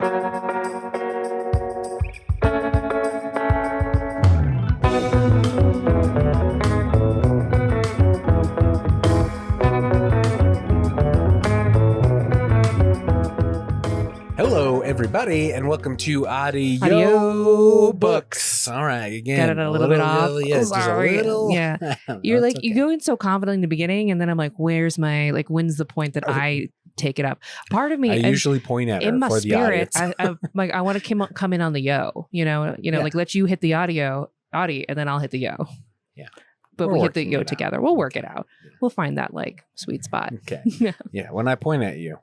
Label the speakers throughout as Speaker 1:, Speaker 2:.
Speaker 1: Hello, everybody, and welcome to AudiOBooks. All right, again,
Speaker 2: got it a little bit off.
Speaker 1: Yes, just a little.
Speaker 2: Yeah, you're like you go in so confident in the beginning, and then I'm like, "Where's my when's the point that I take it up?" Part of me,
Speaker 1: I usually point at her
Speaker 2: in my
Speaker 1: for
Speaker 2: spirit,
Speaker 1: the audience.
Speaker 2: I like I want to come in on the yo, like let you hit the audio, and then I'll hit the yo.
Speaker 1: Yeah,
Speaker 2: but we hit the yo together. We'll work it out.
Speaker 1: Yeah.
Speaker 2: We'll find that like sweet spot.
Speaker 1: Okay. Yeah, when I point at you.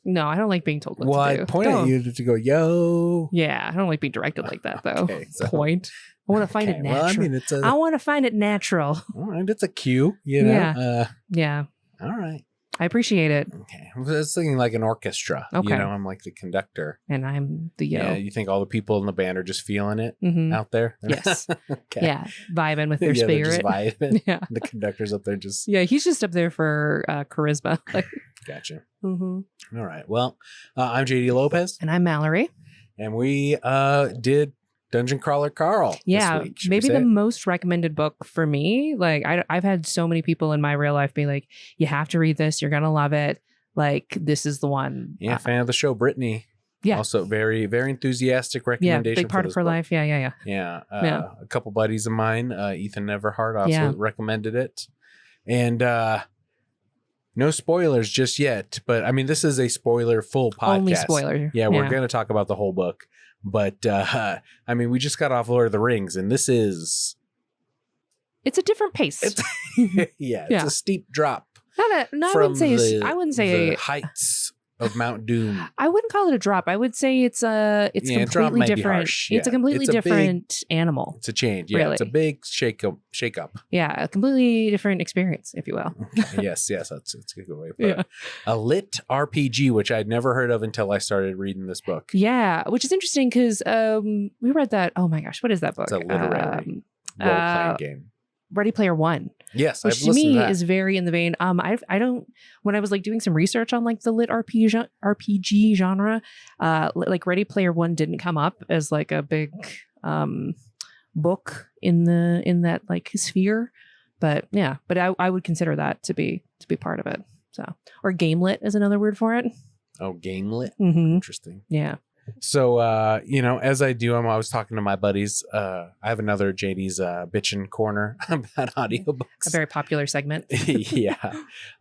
Speaker 2: No, I don't like being told what to do.
Speaker 1: I point at you to go, yo.
Speaker 2: Yeah, I don't like being directed like that, though.
Speaker 1: Okay, so,
Speaker 2: point. I want to find it natural.
Speaker 1: Well, I mean,
Speaker 2: I want to find it natural.
Speaker 1: All right, it's a cue, you know.
Speaker 2: Yeah. Yeah.
Speaker 1: All right.
Speaker 2: I appreciate it.
Speaker 1: Okay. I was thinking like an orchestra.
Speaker 2: Okay.
Speaker 1: You know, I'm like the conductor.
Speaker 2: And I'm the yo.
Speaker 1: Yeah, you think all the people in the band are just feeling it out there?
Speaker 2: Yes.
Speaker 1: Okay.
Speaker 2: Yeah. Vibing with their spirit.
Speaker 1: Just vibing.
Speaker 2: Yeah.
Speaker 1: The conductor's up there just...
Speaker 2: Yeah, he's just up there for charisma.
Speaker 1: Gotcha.
Speaker 2: Mm-hmm.
Speaker 1: All right. Well, I'm JD Lopez.
Speaker 2: And I'm Mallory.
Speaker 1: And we did Dungeon Crawler Carl.
Speaker 2: Yeah,
Speaker 1: this week,
Speaker 2: maybe the most recommended book for me. Like I've had so many people in my real life be like, "You have to read this. You're gonna love it. Like this is the one."
Speaker 1: Yeah, fan of the show, Brittany.
Speaker 2: Yeah,
Speaker 1: also very very enthusiastic recommendation.
Speaker 2: Yeah, big part of her life. Yeah.
Speaker 1: A couple buddies of mine, Ethan Everhart, also recommended it, and no spoilers just yet. But I mean, this is a spoiler full podcast.
Speaker 2: Only spoiler.
Speaker 1: Yeah, we're gonna talk about the whole book. But, I mean, we just got off Lord of the Rings, and this is...
Speaker 2: It's a different pace.
Speaker 1: It's a steep drop.
Speaker 2: I wouldn't say
Speaker 1: the heights of Mount Doom.
Speaker 2: I wouldn't call it a drop. I would say it's completely different. It's a completely different animal.
Speaker 1: It's a change. Yeah,
Speaker 2: really.
Speaker 1: It's a big shake up.
Speaker 2: Yeah, a completely different experience, if you will.
Speaker 1: Okay. Yes, that's a good way to put it. A LitRPG, which I'd never heard of until I started reading this book.
Speaker 2: Yeah, which is interesting because we read that. Oh my gosh, what is that book?
Speaker 1: It's a literary role-playing game.
Speaker 2: Ready Player One.
Speaker 1: Yes,
Speaker 2: which to me is very in the vein. I don't. When I was like doing some research on like the LitRPG genre, like Ready Player One didn't come up as like a big book in that like sphere, but yeah. But I would consider that to be part of it. So, or gamelit is another word for it.
Speaker 1: Oh, gamelit.
Speaker 2: Mm-hmm.
Speaker 1: Interesting.
Speaker 2: Yeah.
Speaker 1: So, as I do, I'm always talking to my buddies. I have another JD's bitchin' corner about audiobooks.
Speaker 2: A very popular segment.
Speaker 1: Yeah.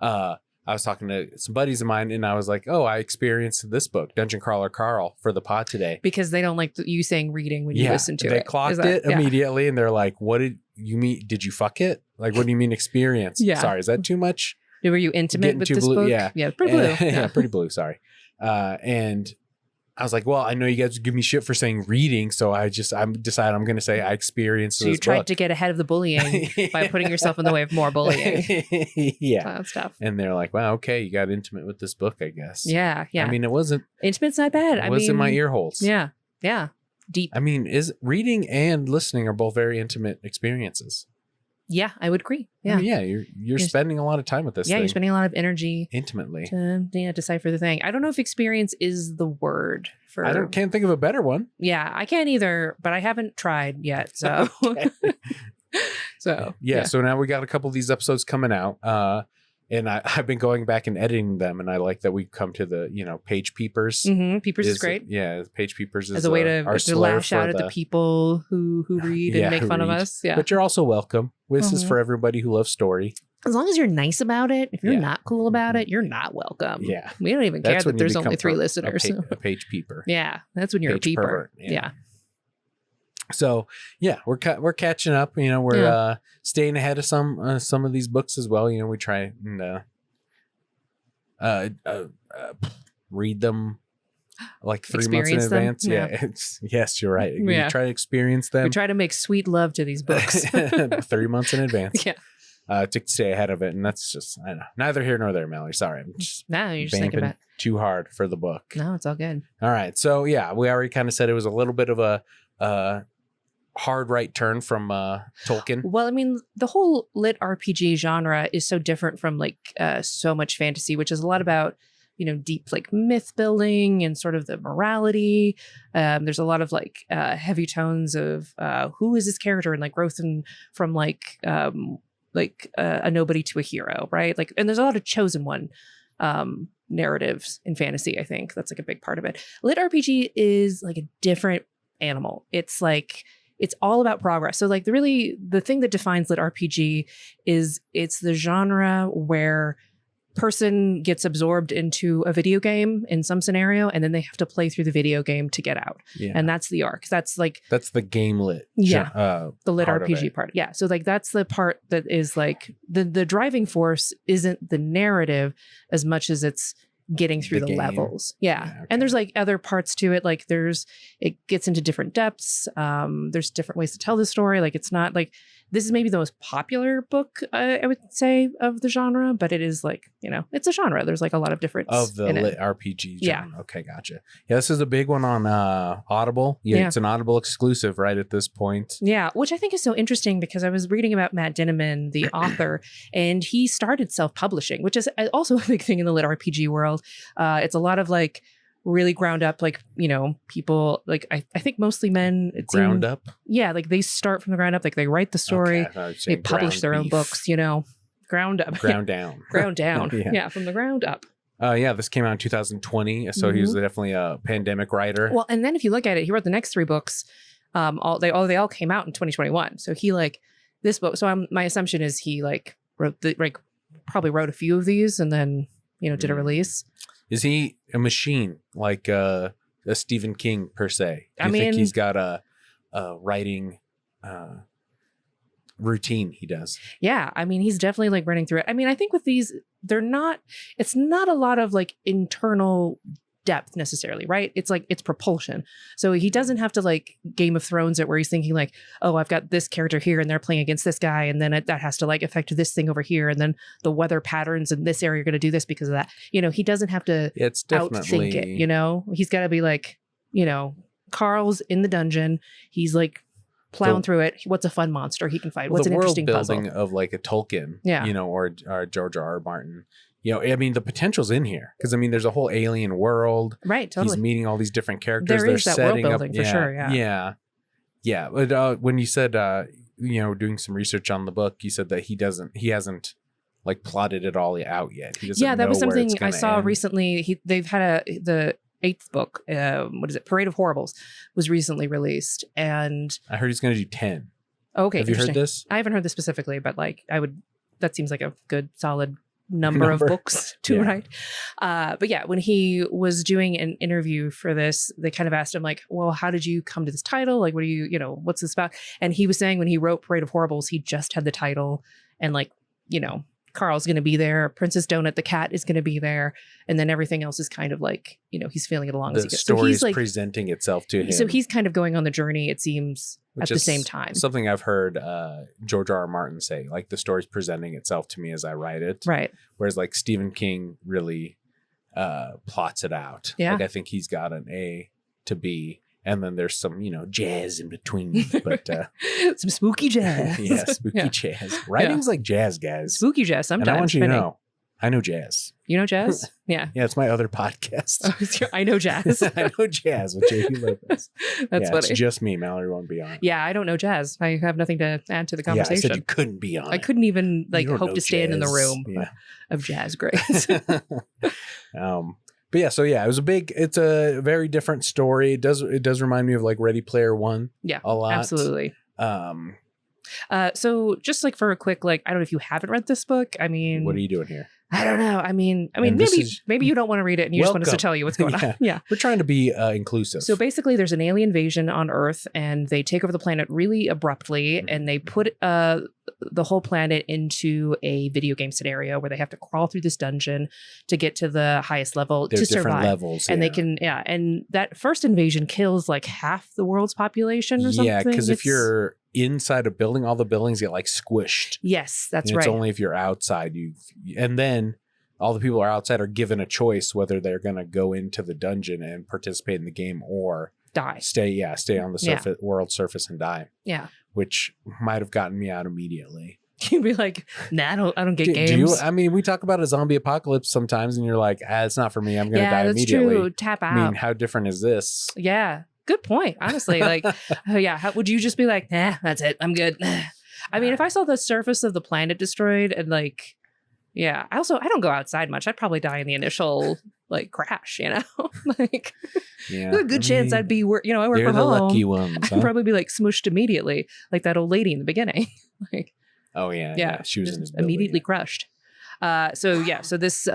Speaker 1: I was talking to some buddies of mine, and I was like, oh, I experienced this book, Dungeon Crawler Carl, for the pod today.
Speaker 2: Because they don't like you saying reading when you listen to it.
Speaker 1: They clocked it immediately, and they're like, what did you mean? Did you fuck it? Like, what do you mean experience?
Speaker 2: Yeah.
Speaker 1: Sorry, is that too much?
Speaker 2: Were you intimate with this book?
Speaker 1: Yeah.
Speaker 2: Yeah, pretty blue.
Speaker 1: Yeah, pretty blue, sorry. And I was like, well, I know you guys give me shit for saying reading, so I decided I'm going to say I experienced this book. So you
Speaker 2: tried to get ahead of the bullying by putting yourself in the way of more bullying.
Speaker 1: Yeah.
Speaker 2: That stuff.
Speaker 1: And they're like, wow, okay, you got intimate with this book, I guess.
Speaker 2: Yeah.
Speaker 1: I mean, it wasn't...
Speaker 2: Intimate's not bad.
Speaker 1: It was in my ear holes.
Speaker 2: Yeah. Yeah. Deep.
Speaker 1: I mean, is reading and listening are both very intimate experiences.
Speaker 2: Yeah, I would agree. Yeah.
Speaker 1: I mean, you're spending a lot of time with this thing.
Speaker 2: Yeah, you're spending a lot of energy.
Speaker 1: Intimately.
Speaker 2: To decipher the thing. I don't know if experience is the word for...
Speaker 1: I can't think of a better one.
Speaker 2: Yeah, I can't either, but I haven't tried yet, so... So
Speaker 1: now we got a couple of these episodes coming out. And I've been going back and editing them, and I like that we come to the, page peepers.
Speaker 2: Mm-hmm. Peepers is great.
Speaker 1: Yeah, page peepers is
Speaker 2: as a way to lash out at the people who read and make fun of us. Yeah,
Speaker 1: but you're also welcome. This is for everybody who loves story.
Speaker 2: As long as you're nice about it. If you're not cool about it, you're not welcome.
Speaker 1: Yeah,
Speaker 2: we don't even care that there's only 3 listeners.
Speaker 1: A page peeper.
Speaker 2: Yeah, that's when you're a peeper. Yeah.
Speaker 1: So we're catching up. We're staying ahead of some of these books as well. We try and read them like 3 months in advance. Yeah. Yes, you're right. We try to experience them.
Speaker 2: We try to make sweet love to these books
Speaker 1: 3 months in advance.
Speaker 2: Yeah.
Speaker 1: To stay ahead of it, and that's just I don't know, neither here nor there, Mallory. Sorry, I'm just
Speaker 2: you're just thinking about
Speaker 1: too hard for the book.
Speaker 2: No, it's all good.
Speaker 1: All right, so we already kind of said it was a little bit of a hard right turn from Tolkien.
Speaker 2: Well, I mean, the whole lit RPG genre is so different from like so much fantasy, which is a lot about deep like myth building and sort of the morality. There's a lot of like heavy tones of who is this character and like growth and from like a nobody to a hero, right? Like, and there's a lot of chosen one narratives in fantasy. I think that's like a big part of it. Lit RPG is like a different animal. It's like, it's all about progress. So like the thing that defines lit RPG is it's the genre where person gets absorbed into a video game in some scenario, and then they have to play through the video game to get out. Yeah. And that's the arc. That's the
Speaker 1: game lit.
Speaker 2: Yeah. The lit RPG part. Yeah. So like that's the part that is like the driving force isn't the narrative as much as it's getting through the levels. Yeah. Okay. And there's like other parts to it. Like it gets into different depths. There's different ways to tell the story. Like it's not like, this is maybe the most popular book, I would say, of the genre, but it is like, it's a genre. There's like a lot of different
Speaker 1: of the lit RPG genre. Yeah. Okay, gotcha. Yeah, this is a big one on Audible. Yeah, it's an Audible exclusive right at this point.
Speaker 2: Yeah, which I think is so interesting because I was reading about Matt Dinniman, the author, and he started self-publishing, which is also a big thing in the lit RPG world. It's a lot of like really ground up, like, people like I think mostly men.
Speaker 1: Ground up?
Speaker 2: Yeah, like they start from the ground up, like they write the story, they publish their own books, ground up.
Speaker 1: Ground down.
Speaker 2: Ground down. Yeah, from the ground up.
Speaker 1: This came out in 2020, so he was definitely a pandemic writer.
Speaker 2: Well, and then if you look at it, he wrote the next 3 books. They all came out in 2021. So he like this book. So my assumption is he like probably wrote a few of these and then did a release.
Speaker 1: Is he a machine like a Stephen King per se? Do you think he's got a writing routine he does?
Speaker 2: Yeah, he's definitely like running through it. I think with these, it's not a lot of like internal depth necessarily, right? It's like it's propulsion. So he doesn't have to like Game of Thrones it where he's thinking like, oh, I've got this character here and they're playing against this guy, and then that has to like affect this thing over here, and then the weather patterns in this area are going to do this because of that. He doesn't have to outthink it. He's got to be like, Carl's in the dungeon. He's like plowing through it. What's a fun monster he can fight? What's an interesting puzzle?
Speaker 1: The world building of like a Tolkien, or George R.R. Martin. The potential's in here because there's a whole alien world.
Speaker 2: Right, totally.
Speaker 1: He's meeting all these different characters.
Speaker 2: There is that world building for sure.
Speaker 1: Yeah. But when you said, doing some research on the book, you said that he hasn't like plotted it all out yet. He doesn't
Speaker 2: that was
Speaker 1: know
Speaker 2: something
Speaker 1: I
Speaker 2: saw
Speaker 1: end.
Speaker 2: Recently. They've had the 8th book. What is it? Parade of Horribles was recently released, and
Speaker 1: I heard he's going to do 10.
Speaker 2: Okay,
Speaker 1: have you heard this?
Speaker 2: I haven't heard this specifically, but like that seems like a good solid number of books to write. But yeah, when he was doing an interview for this, they kind of asked him like, well, how did you come to this title? Like, what do you, what's this about? And he was saying when he wrote Parade of Horribles, he just had the title and like, Carl's going to be there. Princess Donut, the cat, is going to be there. And then everything else is kind of like, he's feeling it along as he goes.
Speaker 1: The story is like presenting itself to him.
Speaker 2: So he's kind of going on the journey, it seems, at the same time.
Speaker 1: Something I've heard George R.R. Martin say, like the story's presenting itself to me as I write it.
Speaker 2: Right.
Speaker 1: Whereas like Stephen King really plots it out.
Speaker 2: Yeah.
Speaker 1: Like I think he's got an A to B. And then there's some, jazz in between, but
Speaker 2: some spooky jazz.
Speaker 1: Yeah, spooky jazz. Writing's like jazz, guys.
Speaker 2: Spooky jazz sometimes.
Speaker 1: And I want you to know, I know jazz.
Speaker 2: You know jazz? Yeah.
Speaker 1: Yeah, it's my other podcast.
Speaker 2: I know jazz.
Speaker 1: I know jazz with J.P. Lopez.
Speaker 2: That's funny.
Speaker 1: It's just me. Mallory won't be on.
Speaker 2: Yeah, I don't know jazz. I have nothing to add to the conversation.
Speaker 1: Yeah, I said you couldn't be on.
Speaker 2: I couldn't even hope to stand in the room of jazz grades.
Speaker 1: But it's a very different story. It does remind me of like Ready Player One.
Speaker 2: Yeah,
Speaker 1: a lot.
Speaker 2: Absolutely. So just like for a quick, like, I don't know if you haven't read this book.
Speaker 1: What are you doing here?
Speaker 2: I don't know. Maybe you don't want to read it and you just want us to tell you what's going on. Yeah.
Speaker 1: We're trying to be inclusive.
Speaker 2: So basically there's an alien invasion on Earth and they take over the planet really abruptly and they put the whole planet into a video game scenario where they have to crawl through this dungeon to get to the highest level to survive.
Speaker 1: Different levels.
Speaker 2: And they can, and that first invasion kills like half the world's population or something.
Speaker 1: Yeah, because if you're inside a building, all the buildings get like squished.
Speaker 2: Yes, that's
Speaker 1: and
Speaker 2: right.
Speaker 1: It's only if you're outside, and then all the people who are outside are given a choice whether they're going to go into the dungeon and participate in the game or
Speaker 2: die.
Speaker 1: Stay on the world surface and die.
Speaker 2: Yeah.
Speaker 1: Which might have gotten me out immediately.
Speaker 2: You'd be like, nah, I don't get
Speaker 1: do
Speaker 2: games.
Speaker 1: you, I mean, we talk about a zombie apocalypse sometimes, and you're like, it's not for me. I'm going to die immediately.
Speaker 2: True. Tap out.
Speaker 1: I mean, how different is this?
Speaker 2: Yeah. Good point. Honestly, like, how would you just be like, nah, that's it. I'm good. I mean, if I saw the surface of the planet destroyed and like, yeah, I don't go outside much. I'd probably die in the initial like crash, like a good chance I'd be, I work from home.
Speaker 1: The lucky ones.
Speaker 2: I'd probably be like smushed immediately, like that old lady in the beginning. Like,
Speaker 1: she was in his
Speaker 2: immediately crushed. So this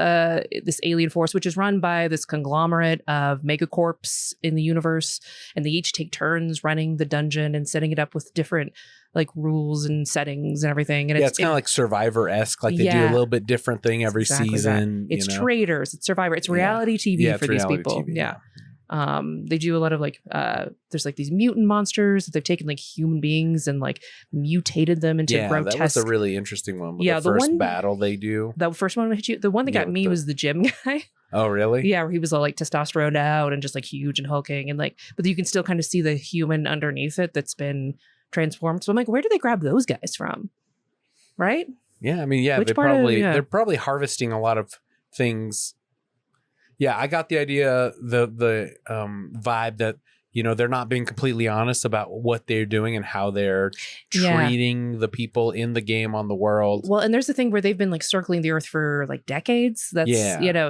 Speaker 2: alien force, which is run by this conglomerate of megacorps in the universe, and they each take turns running the dungeon and setting it up with different like rules and settings and everything. And
Speaker 1: it's kind of like Survivor-esque, like they do a little bit different thing every season.
Speaker 2: It's Traitors, it's Survivor, it's reality TV for these people. They do a lot of like there's like these mutant monsters that they've taken like human beings and like mutated them into grotesque.
Speaker 1: That was a really interesting one. The first battle they do.
Speaker 2: The first one hit you. The one that got me was the gym guy.
Speaker 1: Oh, really?
Speaker 2: Yeah, where he was all like testosterone out and just like huge and hulking and like, but you can still kind of see the human underneath it that's been transformed. So I'm like, where do they grab those guys from? Right?
Speaker 1: Yeah, I mean, they're probably harvesting a lot of things. Yeah, I got the idea, the vibe that, they're not being completely honest about what they're doing and how they're treating the people in the game on the world.
Speaker 2: Well, and there's the thing where they've been like circling the earth for like decades. That's,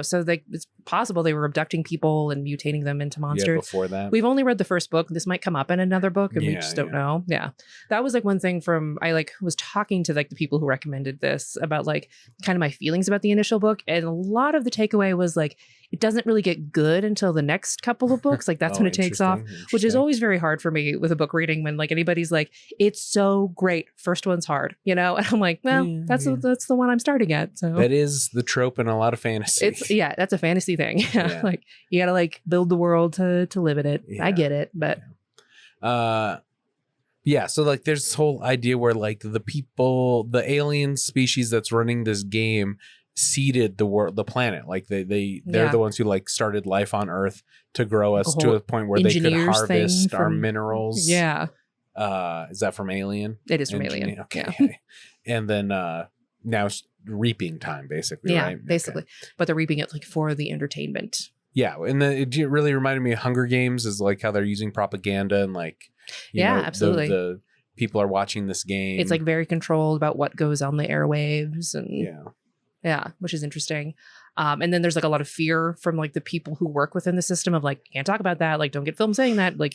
Speaker 2: so like it's possible they were abducting people and mutating them into monsters.
Speaker 1: Yeah, before that.
Speaker 2: We've only read the first book. This might come up in another book and we just don't know. Yeah. That was like one thing I like was talking to like the people who recommended this about like kind of my feelings about the initial book. And a lot of the takeaway was like, it doesn't really get good until the next couple of books. Like that's when it takes off, which is always very hard for me with a book reading when like anybody's like, it's so great. First one's hard, And I'm like, well, that's the one I'm starting at. So
Speaker 1: that is the trope in a lot of fantasy.
Speaker 2: That's a fantasy thing. Like you got to like build the world to live in it. I get it. But
Speaker 1: so like there's this whole idea where like the alien species that's running this game seeded the planet, like they're the ones who like started life on Earth to grow us to a point where they could harvest our minerals. Is that from Alien?
Speaker 2: It is from Alien.
Speaker 1: Okay. And then now it's reaping time, basically. Right?
Speaker 2: Basically. But they're reaping it like for the entertainment.
Speaker 1: And then it really reminded me of Hunger Games, is like how they're using propaganda and like
Speaker 2: absolutely
Speaker 1: the people are watching this game.
Speaker 2: It's like very controlled about what goes on the airwaves and which is interesting. And then there's like a lot of fear from like the people who work within the system of like, can't talk about that. Like, don't get filmed saying that. Like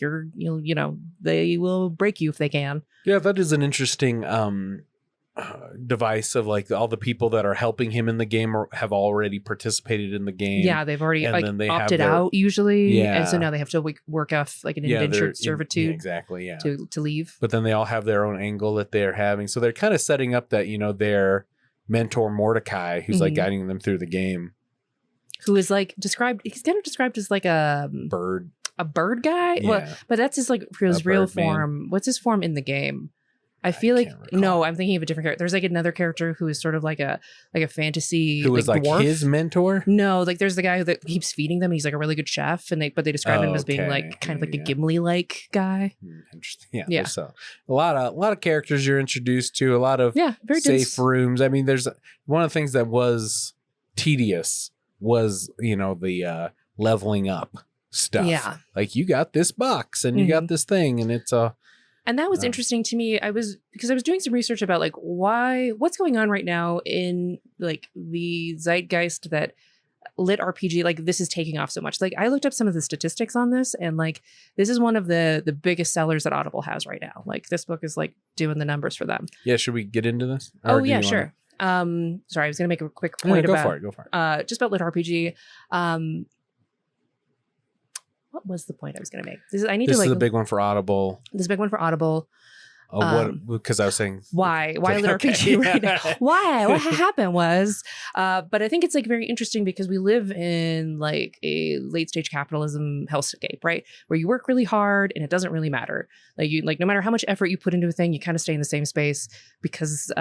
Speaker 2: they will break you if they can. Yeah,
Speaker 1: that is an interesting device of like all the people that are helping him in the game have already participated in the game.
Speaker 2: Yeah, they've already opted out usually. And so now they have to work off like an indentured servitude.
Speaker 1: Exactly. Yeah.
Speaker 2: To leave.
Speaker 1: But then they all have their own angle that they're having. So they're kind of setting up that, their mentor Mordecai, who's like guiding them through the game,
Speaker 2: who is like he's kind of described as like a bird guy. Well, but that's his like his real form. Man. What's his form in the game? I feel like no, I'm thinking of a different character. There's like another character who is sort of like a fantasy
Speaker 1: who is like
Speaker 2: dwarf.
Speaker 1: His mentor.
Speaker 2: No, like there's the guy that keeps feeding them. And he's like a really good chef, and they describe him as being like kind of like a Gimli like guy.
Speaker 1: Interesting. Yeah. So a lot of characters you're introduced to. A lot of
Speaker 2: very
Speaker 1: safe rooms. I mean, there's one of the things that was tedious was the leveling up stuff.
Speaker 2: Yeah,
Speaker 1: like you got this box and you got this thing, and it's
Speaker 2: And that was interesting to me. Because I was doing some research about like what's going on right now in like the zeitgeist that LitRPG, like this is taking off so much. Like I looked up some of the statistics on this, and like this is one of the biggest sellers that Audible has right now. Like this book is like doing the numbers for them.
Speaker 1: Yeah, should we get into this?
Speaker 2: Oh yeah, sure. Sorry, I was gonna make a quick point
Speaker 1: Go for it.
Speaker 2: Just about LitRPG. What was the point I was going to make? This is a
Speaker 1: big one for Audible.
Speaker 2: This is a big one for Audible.
Speaker 1: Because I was saying
Speaker 2: why LitRPG right now? Why? What happened was, but I think it's like very interesting because we live in like a late stage capitalism hellscape, right? Where you work really hard and it doesn't really matter. Like no matter how much effort you put into a thing, you kind of stay in the same space because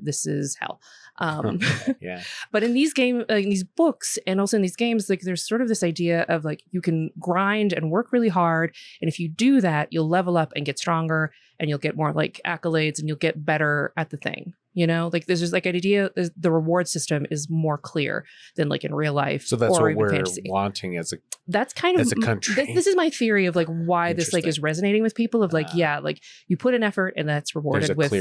Speaker 2: this is hell. But in these these books and also in these games, like there's sort of this idea of like you can grind and work really hard, and if you do that, you'll level up and get stronger, and you'll get more like accolades, and you'll get better at the thing. You know, like there's just like an idea, the reward system is more clear than like in real life.
Speaker 1: So that's
Speaker 2: or
Speaker 1: what
Speaker 2: even
Speaker 1: we're
Speaker 2: fantasy.
Speaker 1: wanting as a
Speaker 2: That's kind of
Speaker 1: as a country.
Speaker 2: This is my theory of like why this like is resonating with people of like, yeah, like you put an effort and that's rewarded with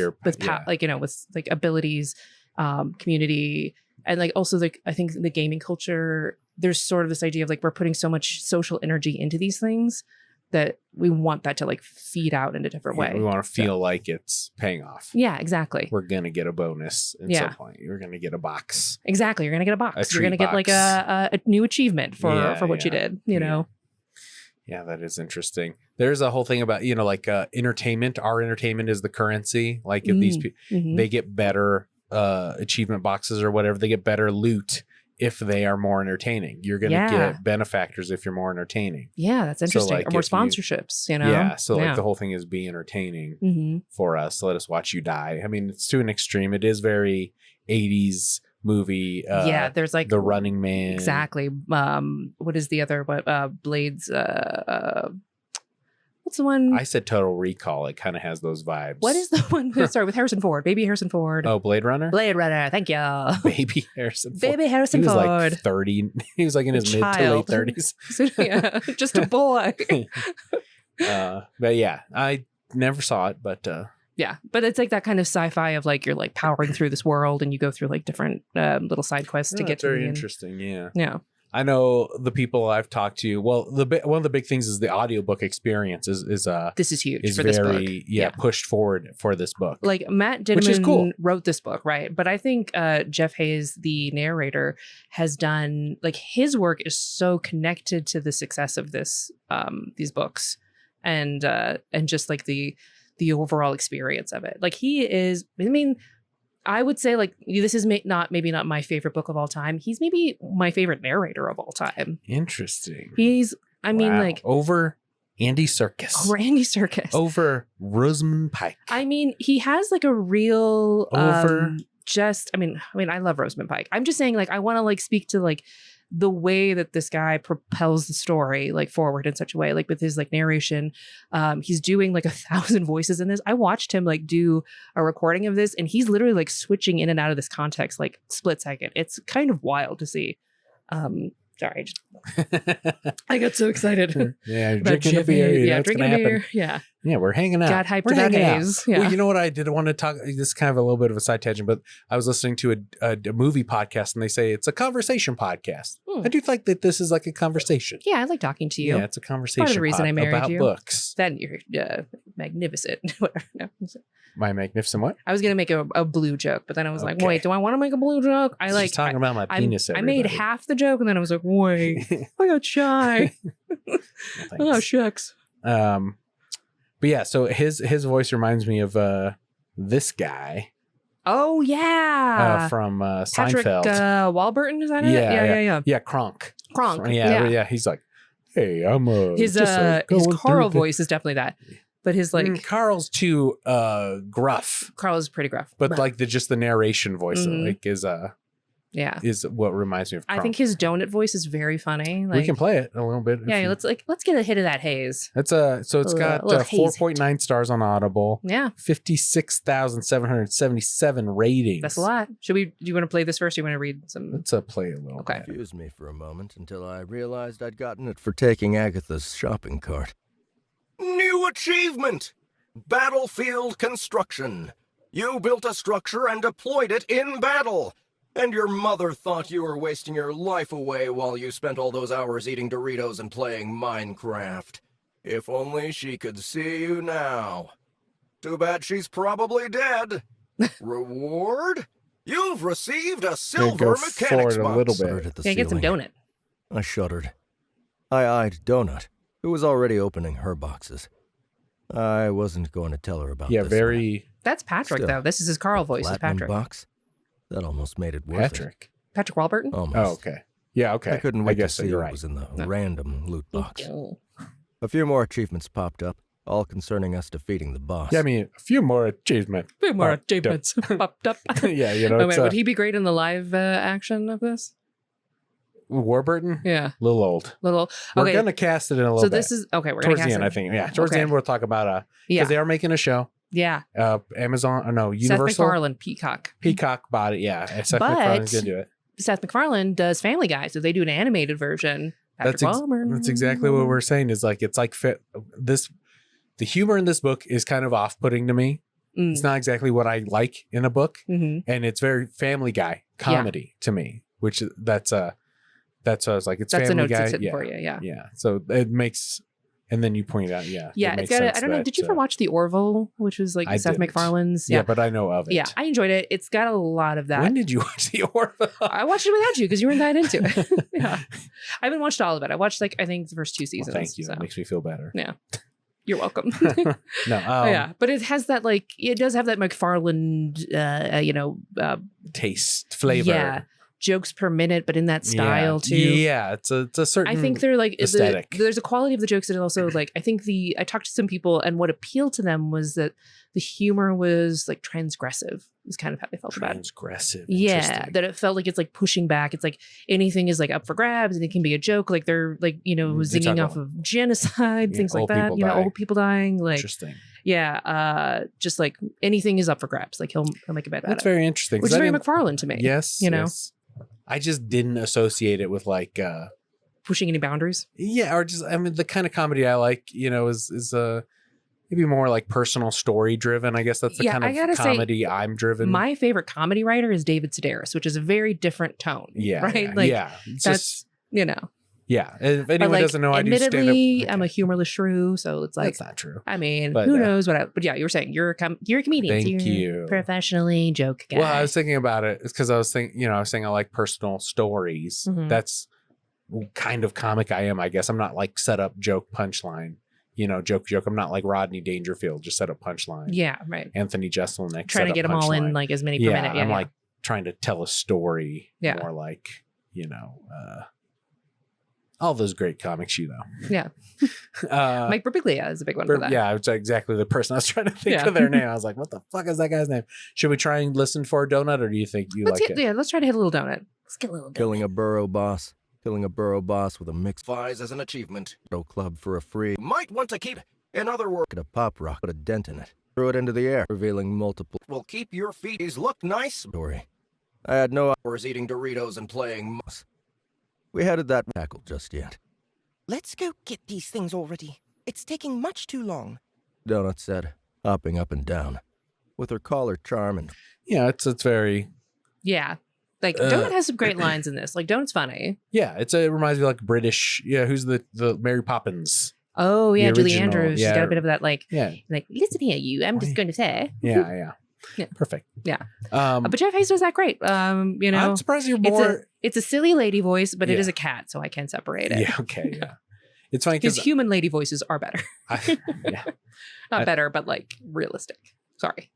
Speaker 2: like, you know, with like abilities, community, and like also like I think the gaming culture, there's sort of this idea of like we're putting so much social energy into these things that we want that to like feed out in a different way.
Speaker 1: We want to feel like it's paying off.
Speaker 2: Yeah, exactly.
Speaker 1: We're going to get a bonus at some point. You're going to get a box.
Speaker 2: Exactly. You're going to get a box. You're going to get like a new achievement for what you did, you know?
Speaker 1: Yeah, that is interesting. There's a whole thing about, you know, like entertainment. Our entertainment is the currency. Like if these people, they get better achievement boxes or whatever, they get better loot if they are more entertaining. You're going to get benefactors if you're more entertaining.
Speaker 2: Yeah, that's interesting.
Speaker 1: So like
Speaker 2: or more sponsorships, you know?
Speaker 1: Yeah, so like the whole thing is be entertaining for us. Let us watch you die. I mean, it's to an extreme. It is very 80s movie.
Speaker 2: There's like
Speaker 1: The Running Man.
Speaker 2: Exactly. What is the other, Blades, what's the one?
Speaker 1: I said Total Recall. It kind of has those vibes.
Speaker 2: What is the one? Sorry, with Harrison Ford. Baby Harrison Ford.
Speaker 1: Oh, Blade Runner?
Speaker 2: Blade Runner. Thank you.
Speaker 1: Baby Harrison Ford.
Speaker 2: Baby Harrison
Speaker 1: Ford.
Speaker 2: He was
Speaker 1: like 30. He was like in his mid to late 30s.
Speaker 2: Yeah, just a boy.
Speaker 1: But yeah, I never saw it, but
Speaker 2: yeah, but it's like that kind of sci-fi of like you're like powering through this world and you go through like different little side quests to get to
Speaker 1: very interesting. Yeah.
Speaker 2: Yeah.
Speaker 1: I know the people I've talked to. Well, one of the big things is the audiobook experience is
Speaker 2: this is huge
Speaker 1: is
Speaker 2: for
Speaker 1: very,
Speaker 2: this book.
Speaker 1: pushed forward for this book.
Speaker 2: Like Matt Dinniman wrote this book, right? But I think Jeff Hayes, the narrator, has done like his work is so connected to the success of this these books and just like the overall experience of it. Like he is, I mean, I would say like this is maybe not my favorite book of all time. He's maybe my favorite narrator of all time.
Speaker 1: Interesting.
Speaker 2: He's, I mean, like
Speaker 1: over Andy Serkis.
Speaker 2: Over Andy Serkis.
Speaker 1: Over Rosamund Pike.
Speaker 2: I mean, he has like a real
Speaker 1: over.
Speaker 2: I mean, I love Rosamund Pike. I'm just saying, like, I want to like speak to like the way that this guy propels the story like forward in such a way, like with his like narration. He's doing like 1,000 voices in this. I watched him like do a recording of this and he's literally like switching in and out of this context, like split second. It's kind of wild to see. Sorry, I got so excited.
Speaker 1: Yeah, drinking a beer.
Speaker 2: Yeah, drinking a beer. Yeah.
Speaker 1: Yeah, we're hanging out.
Speaker 2: Got hyped about Hayes. Yeah.
Speaker 1: Well, you know what I did want to talk, this is kind of a little bit of a side tangent, but I was listening to a movie podcast and they say it's a conversation podcast. I do think that this is like a conversation.
Speaker 2: Yeah, I like talking to you.
Speaker 1: Yeah, it's a conversation
Speaker 2: part of the reason I married
Speaker 1: about
Speaker 2: you.
Speaker 1: Books.
Speaker 2: Then you're magnificent. Whatever. No.
Speaker 1: My magnificent what?
Speaker 2: I was going to make a blue joke, but then I was like, wait, do I want to make a blue joke?
Speaker 1: She's talking about my penis.
Speaker 2: I made half the joke and then I was like, wait, I got shy. Oh, shucks.
Speaker 1: But yeah, so his voice reminds me of this guy.
Speaker 2: Oh yeah,
Speaker 1: from
Speaker 2: Patrick
Speaker 1: Seinfeld.
Speaker 2: Warburton, is that it?
Speaker 1: Yeah, Kronk.
Speaker 2: Yeah,
Speaker 1: he's like, hey, I'm
Speaker 2: his Carl voice is definitely that. But his like
Speaker 1: Carl's too gruff.
Speaker 2: Carl is pretty gruff.
Speaker 1: But like the narration voice like is what reminds me of Kronk.
Speaker 2: I think his donut voice is very funny. Like,
Speaker 1: we can play it a little bit.
Speaker 2: Yeah, let's get a hit of that haze.
Speaker 1: It's it's got 4.9 stars on Audible.
Speaker 2: Yeah.
Speaker 1: 56,777 ratings.
Speaker 2: That's a lot. Do you want to play this first or do you want to read some?
Speaker 1: Let's play a little bit.
Speaker 3: Excuse me for a moment until I realized I'd gotten it for taking Agatha's shopping cart. New achievement! Battlefield construction. You built a structure and deployed it in battle. And your mother thought you were wasting your life away while you spent all those hours eating Doritos and playing Minecraft. If only she could see you now. Too bad she's probably dead. Reward? You've received a silver mechanics box.
Speaker 1: A little bit.
Speaker 2: Can I get some donut?
Speaker 3: I shuddered. I eyed Donut, who was already opening her boxes. I wasn't going to tell her about this.
Speaker 1: Yeah,
Speaker 2: That's Patrick, though. This is his Carl voice. Is Patrick.
Speaker 3: Box? That almost made it worth it.
Speaker 2: Patrick Warburton?
Speaker 3: Almost.
Speaker 1: Oh, okay. Yeah, okay.
Speaker 3: I couldn't wait to
Speaker 1: guess
Speaker 3: see
Speaker 1: you're
Speaker 3: what
Speaker 1: right.
Speaker 3: was in the random loot box. A few more achievements popped up, all concerning us defeating the boss.
Speaker 1: Yeah, I mean, a few more achievements.
Speaker 2: Popped up.
Speaker 1: Yeah, you know.
Speaker 2: Would he be great in the live action of this?
Speaker 1: Warburton?
Speaker 2: Yeah.
Speaker 1: A little old.
Speaker 2: Okay.
Speaker 1: We're going to cast it in a little bit.
Speaker 2: So this is, okay, we're going to
Speaker 1: towards
Speaker 2: cast
Speaker 1: the end,
Speaker 2: it.
Speaker 1: I think. Yeah, towards the end, we'll talk about, because they are making a show.
Speaker 2: Yeah.
Speaker 1: Amazon, or no,
Speaker 2: Seth
Speaker 1: Universal.
Speaker 2: MacFarlane, Peacock.
Speaker 1: Peacock bought it, yeah. Seth MacFarlane's going to do it.
Speaker 2: Seth MacFarlane does Family Guy, so they do an animated version.
Speaker 1: That's exactly what we're saying. Is like, it's like the humor in this book is kind of off-putting to me. It's not exactly what I like in a book, and it's very Family Guy comedy to me. Which that's what I was like. It's Family Guy,
Speaker 2: for you,
Speaker 1: yeah. So it makes, and then you point out,
Speaker 2: yeah. It's got. I don't know. Did you ever watch The Orville, which was like Seth MacFarlane's?
Speaker 1: Yeah, but I know of it.
Speaker 2: Yeah, I enjoyed it. It's got a lot of that.
Speaker 1: When did you watch The Orville?
Speaker 2: I watched it without you because you weren't that into it. Yeah, I haven't watched all of it. I watched I think the first 2 seasons.
Speaker 1: Well, thank you.
Speaker 2: So.
Speaker 1: That makes me feel better.
Speaker 2: Yeah. You're welcome.
Speaker 1: No,
Speaker 2: yeah, but it has that it does have that MacFarlane,
Speaker 1: taste, flavor.
Speaker 2: Yeah, jokes per minute, but in that style too.
Speaker 1: Yeah, it's a certain.
Speaker 2: I think they're
Speaker 1: aesthetic.
Speaker 2: There's a quality of the jokes that also I think I talked to some people and what appealed to them was that the humor was transgressive. Is kind of how they felt about it.
Speaker 1: Transgressive.
Speaker 2: Yeah, that it felt like it's pushing back. It's anything is up for grabs and it can be a joke. They're zinging off of genocide, things like that. Old people dying.
Speaker 1: Interesting.
Speaker 2: Yeah, just anything is up for grabs. He'll make a bet about it.
Speaker 1: That's very interesting.
Speaker 2: Which is very MacFarlane to me.
Speaker 1: Yes. Yes. I just didn't associate it with
Speaker 2: pushing any boundaries.
Speaker 1: Yeah, or just the kind of comedy I like, is maybe more personal story driven. I guess that's the kind of comedy I'm driven.
Speaker 2: My favorite comedy writer is David Sedaris, which is a very different tone.
Speaker 1: Yeah.
Speaker 2: Right?
Speaker 1: Yeah.
Speaker 2: That's
Speaker 1: Yeah. If anyone doesn't know, I do stand up.
Speaker 2: Admittedly, I'm a humorless shrew, so it's
Speaker 1: that's not true.
Speaker 2: I mean, who knows what? But yeah, you were saying you're a comedian.
Speaker 1: Thank
Speaker 2: so you're
Speaker 1: you.
Speaker 2: Professionally joke guy.
Speaker 1: Well, I was thinking about it. It's because I was saying I like personal stories.
Speaker 2: Mm-hmm.
Speaker 1: That's kind of comic I am. I guess I'm not set up joke punchline. Joke. I'm not like Rodney Dangerfield, just set up punchline.
Speaker 2: Yeah, right.
Speaker 1: Anthony Jeselnik
Speaker 2: trying to get them all in as many per minute. Yeah,
Speaker 1: I'm trying to tell a story.
Speaker 2: Yeah.
Speaker 1: More all those great comics,
Speaker 2: Yeah. Mike Birbiglia is a big one for that.
Speaker 1: Yeah, it's exactly the person I was trying to think of their name. I was like, what the fuck is that guy's name? Should we try and listen for a donut, or do you think like it?
Speaker 2: Yeah, let's try to hit a little donut. Let's get a little donut.
Speaker 3: Killing a burrow boss. Killing a burrow boss with a mixed flies as an achievement. No club for a free. Might want to keep. In other words, a pop rock, put a dent in it. Throw it into the air, revealing multiple. Will keep your feet look nice. Story. I had no hours eating Doritos and playing mouse. We headed that tackle just yet.
Speaker 4: Let's go get these things already. It's taking much too long.
Speaker 3: Donut said, hopping up and down, with her collar charm and.
Speaker 1: Yeah, it's very.
Speaker 2: Yeah. Donut has some great lines in this. Donut's funny.
Speaker 1: Yeah, it reminds me of who's the Mary Poppins.
Speaker 2: Oh, yeah, Julie
Speaker 1: original,
Speaker 2: Andrews.
Speaker 1: yeah.
Speaker 2: She's got a bit of that,
Speaker 1: yeah.
Speaker 2: Listen here, you. I'm just going to say.
Speaker 1: Yeah.
Speaker 2: Yeah.
Speaker 1: Perfect.
Speaker 2: Yeah. But Jeff Hayes does that great.
Speaker 1: I'm surprised you're more.
Speaker 2: It's a silly lady voice, but it is a cat, so I can separate it.
Speaker 1: Yeah, okay, yeah. It's funny
Speaker 2: because human lady voices are better. Not better, but realistic. Sorry.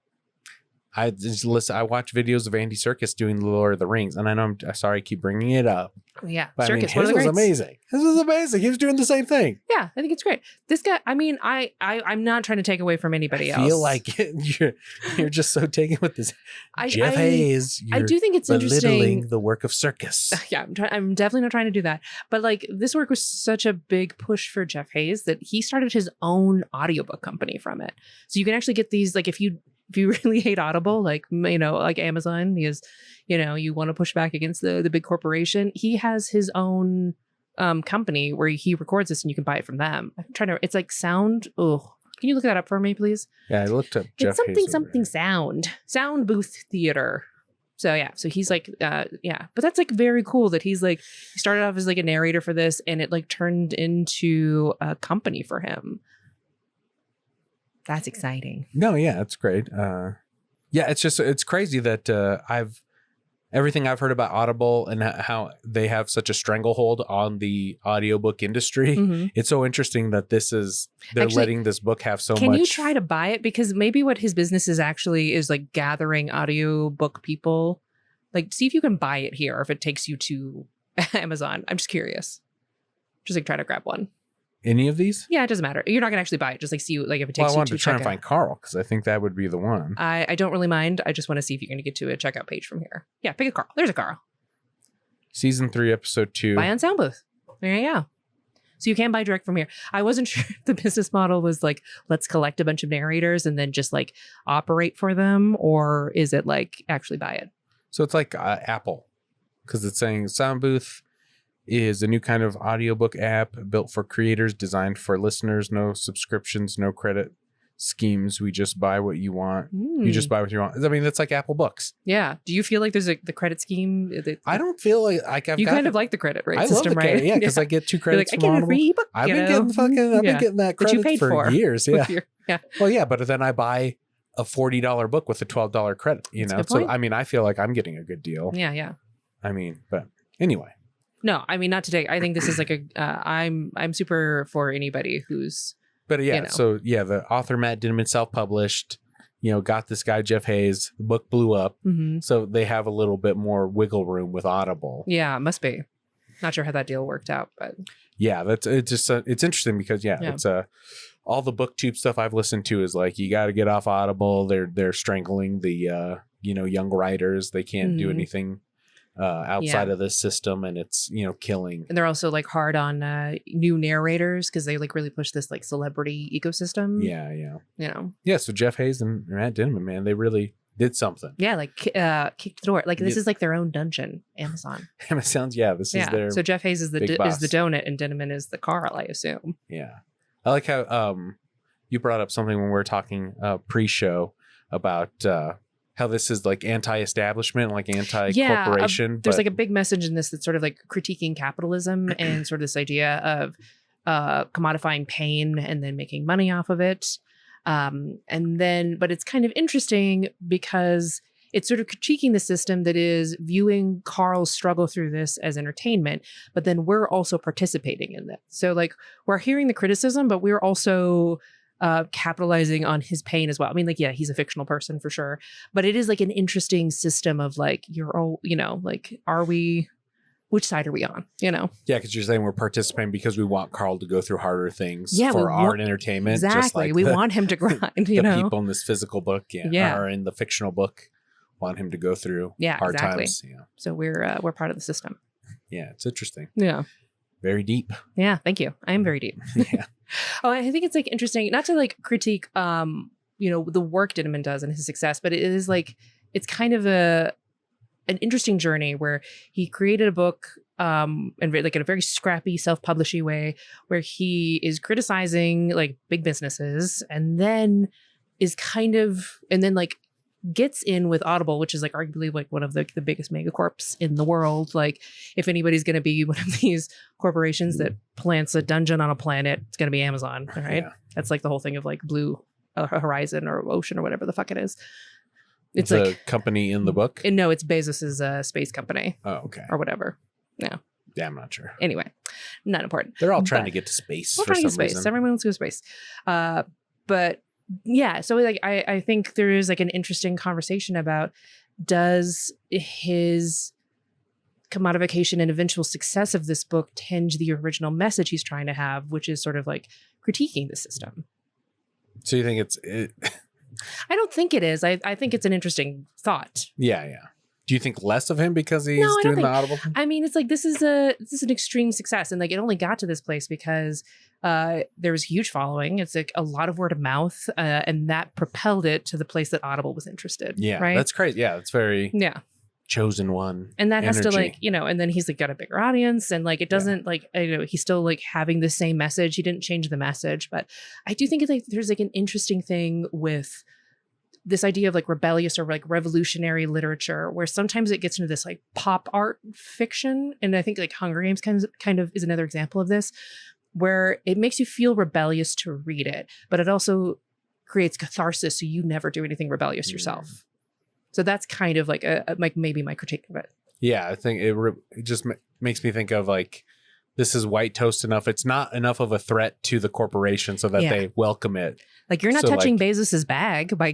Speaker 1: I just listen. I watch videos of Andy Serkis doing The Lord of the Rings, and I know I'm sorry I keep bringing it up.
Speaker 2: Yeah,
Speaker 1: but
Speaker 2: Serkis,
Speaker 1: his was amazing. His was amazing. He was doing the same thing.
Speaker 2: Yeah, I think it's great. This guy. I mean, I'm not trying to take away from anybody else.
Speaker 1: I feel like you're just so taken with this. Jeff Hayes.
Speaker 2: I do think it's
Speaker 1: belittling
Speaker 2: interesting.
Speaker 1: The work of Serkis.
Speaker 2: Yeah, I'm definitely not trying to do that. But this work was such a big push for Jeff Hayes that he started his own audiobook company from it. So you can actually get these if you really hate Audible, like Amazon, because, you want to push back against the big corporation, he has his own company where he records this and you can buy it from them. I'm trying to, it's Sound. Oh, can you look that up for me, please?
Speaker 1: Yeah, I looked up Jeff
Speaker 2: Hayes. Something Soundbooth Theater. So yeah, so he's but that's very cool that he's he started off as a narrator for this and it turned into a company for him. That's exciting.
Speaker 1: No, yeah, it's great. It's crazy that everything I've heard about Audible and how they have such a stranglehold on the audiobook industry. Mm-hmm. It's so interesting that they're letting this book have so much.
Speaker 2: Can you try to buy it? Because maybe what his business is actually is gathering audiobook people. See if you can buy it here or if it takes you to Amazon. I'm just curious. Just try to grab one.
Speaker 1: Any of these?
Speaker 2: Yeah, it doesn't matter. You're not gonna actually buy it. Just see if it takes you to.
Speaker 1: I wanted to try and find Carl because I think that would be the one.
Speaker 2: I don't really mind. I just want to see if you're gonna get to a checkout page from here. Yeah, pick a Carl. There's a Carl.
Speaker 1: Season 3, episode 2.
Speaker 2: Buy on Soundbooth. There you go. So you can buy direct from here. I wasn't sure if the business model was like, let's collect a bunch of narrators and then just like operate for them, or is it like actually buy it?
Speaker 1: So it's like Apple, because it's saying Soundbooth is a new kind of audiobook app built for creators, designed for listeners. No subscriptions, no credit schemes. We just buy what you want. You just buy what you want. I mean, that's like Apple Books.
Speaker 2: Yeah. Do you feel like there's the credit scheme?
Speaker 1: I don't feel like I've
Speaker 2: you
Speaker 1: got
Speaker 2: kind of like the credit rate
Speaker 1: I
Speaker 2: system,
Speaker 1: love the
Speaker 2: right?
Speaker 1: credit, yeah, because I get 2 credits
Speaker 2: like,
Speaker 1: from
Speaker 2: I get a
Speaker 1: Audible.
Speaker 2: free ebook.
Speaker 1: I've been getting that
Speaker 2: that you
Speaker 1: credit
Speaker 2: paid
Speaker 1: for years. Yeah.
Speaker 2: Yeah.
Speaker 1: Well, yeah, but then I buy a $40 book with a $12 credit. You know, so I mean, I feel like I'm getting a good deal.
Speaker 2: Yeah. Yeah.
Speaker 1: I mean, but anyway.
Speaker 2: No, I mean, not today. I think this is like I'm super for anybody who's.
Speaker 1: But yeah,
Speaker 2: you know.
Speaker 1: So yeah, the author Matt Dinniman self-published, got this guy Jeff Hayes. The book blew up, so they have a little bit more wiggle room with Audible.
Speaker 2: Yeah, must be. Not sure how that deal worked out, but
Speaker 1: yeah, it's just it's interesting because it's all the BookTube stuff I've listened to is like you got to get off Audible. They're strangling the young writers. They can't do anything outside of this system, and it's killing.
Speaker 2: And they're also like hard on new narrators because they like really push this like celebrity ecosystem.
Speaker 1: Yeah. So Jeff Hayes and Matt Dinniman, man, they really did something.
Speaker 2: Yeah, like kicked the door. Like this is like their own dungeon. Amazon.
Speaker 1: Amazon's this is their.
Speaker 2: So Jeff Hayes is the donut, and Dinniman is the Carl, I assume.
Speaker 1: Yeah, I like how you brought up something when we were talking pre-show about how this is like anti-establishment, like anti-corporation.
Speaker 2: There's like a big message in this that's sort of like critiquing capitalism and sort of this idea of commodifying pain and then making money off of it. But it's kind of interesting because it's sort of critiquing the system that is viewing Carl's struggle through this as entertainment, but then we're also participating in that. So like we're hearing the criticism, but we're also capitalizing on his pain as well. I mean, like, yeah, he's a fictional person for sure, but it is like an interesting system of like, like, which side are we on?
Speaker 1: Yeah, because you're saying we're participating because we want Carl to go through harder things for our entertainment.
Speaker 2: Exactly.
Speaker 1: Just like
Speaker 2: we want him to grind,
Speaker 1: the people in this physical book, or in the fictional book, want him to go through hard times. Yeah.
Speaker 2: So we're part of the system.
Speaker 1: Yeah, it's interesting.
Speaker 2: Yeah.
Speaker 1: Very deep.
Speaker 2: Yeah, thank you. I am very deep.
Speaker 1: Yeah.
Speaker 2: I think it's like interesting, not to like critique the work Dinniman does and his success, but it is like it's kind of an interesting journey where he created a book and like in a very scrappy self-publishing way where he is criticizing like big businesses and then like gets in with Audible, which is like arguably like one of the biggest megacorps in the world. Like if anybody's going to be one of these corporations that plants a dungeon on a planet, it's going to be Amazon. All right. Yeah. That's like the whole thing of like Blue Horizon or Ocean or whatever the fuck it is. It's like
Speaker 1: a company in the book.
Speaker 2: No, it's Bezos's space company.
Speaker 1: Oh, okay.
Speaker 2: Or whatever. Yeah.
Speaker 1: Yeah, I'm not sure.
Speaker 2: Anyway, not important.
Speaker 1: They're all trying to get to space.
Speaker 2: We're trying to get to space. Everyone wants to go to space. But yeah, so like I think there is like an interesting conversation about does his commodification and eventual success of this book tinge the original message he's trying to have, which is sort of like critiquing the system.
Speaker 1: So you think
Speaker 2: I don't think it is. I think it's an interesting thought.
Speaker 1: Yeah. Do you think less of him because he's doing the Audible thing?
Speaker 2: I mean, it's like this is an extreme success, and like it only got to this place because there was a huge following. It's like a lot of word of mouth, and that propelled it to the place that Audible was interested.
Speaker 1: Yeah,
Speaker 2: right.
Speaker 1: That's crazy. Yeah, it's very chosen one,
Speaker 2: and that has to like and then he's like got a bigger audience, and like it doesn't like he's still like having the same message. He didn't change the message, but I do think it's like there's like an interesting thing with this idea of like rebellious or like revolutionary literature where sometimes it gets into this like pop art fiction. And I think like Hunger Games kind of is another example of this, where it makes you feel rebellious to read it, but it also creates catharsis. So you never do anything rebellious yourself. So that's kind of like like maybe my critique of it.
Speaker 1: Yeah. I think it just makes me think of like, this is white toast enough. It's not enough of a threat to the corporation so that they welcome it.
Speaker 2: Like you're not touching Bezos's bag by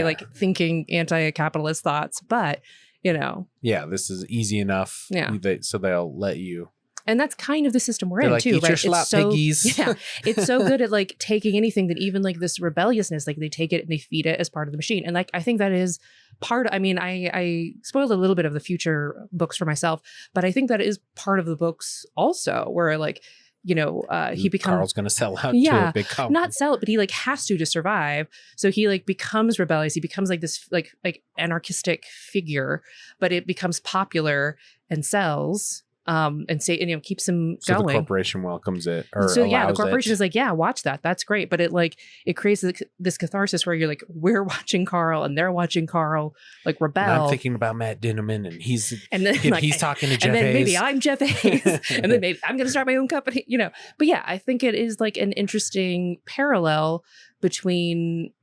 Speaker 2: like thinking anti-capitalist thoughts, but
Speaker 1: Yeah, this is easy enough.
Speaker 2: Yeah.
Speaker 1: So they'll let you.
Speaker 2: And that's kind of the system we're in
Speaker 1: like,
Speaker 2: too,
Speaker 1: eat
Speaker 2: right?
Speaker 1: Your slop piggies.
Speaker 2: Yeah, it's so good at like taking anything that even like this rebelliousness, like they take it and they feed it as part of the machine. And like I think that is part. I mean, I spoiled a little bit of the future books for myself, but I think that is part of the books also, where like he becomes
Speaker 1: Carl's going to sell out to a big company.
Speaker 2: Not sell it, but he like has to survive. So he like becomes rebellious. He becomes like this like anarchistic figure, but it becomes popular and sells. Keeps him
Speaker 1: so
Speaker 2: going.
Speaker 1: The corporation welcomes it.
Speaker 2: The corporation is like, yeah, watch that. That's great. But it creates this catharsis where you're like, we're watching Carl and they're watching Carl like rebel.
Speaker 1: And I'm thinking about Matt Dinniman and he's talking to Jeff
Speaker 2: and then
Speaker 1: Hayes.
Speaker 2: maybe I'm Jeff Hayes and then maybe I'm going to start my own company, But yeah, I think it is like an interesting parallel between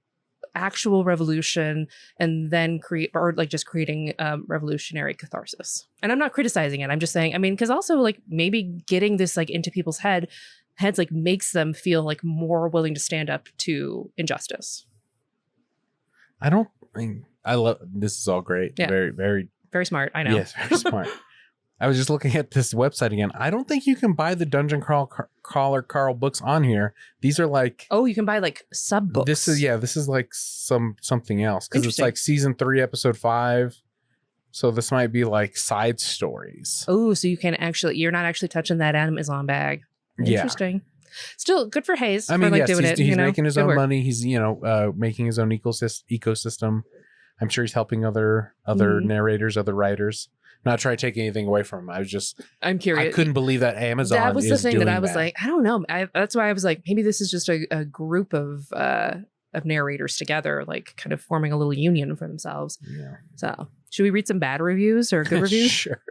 Speaker 2: actual revolution and then creating revolutionary catharsis. And I'm not criticizing it. I'm just saying, because also like maybe getting this like into people's heads like makes them feel like more willing to stand up to injustice.
Speaker 1: I love this. Is all great.
Speaker 2: Yeah.
Speaker 1: Very, very,
Speaker 2: very smart. I know.
Speaker 1: Yes, very smart. I was just looking at this website again. I don't think you can buy the Dungeon Crawler Carl books on here. These are like...
Speaker 2: Oh, you can buy like sub books.
Speaker 1: This is like something else. Because it's like season 3, episode 5. So this might be like side stories.
Speaker 2: Oh, so you're not actually touching that Amazon bag. Interesting. Yeah. Still good for Hayes. Doing it.
Speaker 1: He's making his own money. He's, making his own ecosystem. I'm sure he's helping other narrators, other writers. Not trying to take anything away from him. I'm curious. I couldn't believe that Amazon.
Speaker 2: That was the thing that I was like, I don't know. That's why I was like, maybe this is just a group of narrators together, like kind of forming a little union for themselves. Yeah. So should we read some bad reviews or good reviews?
Speaker 1: Sure.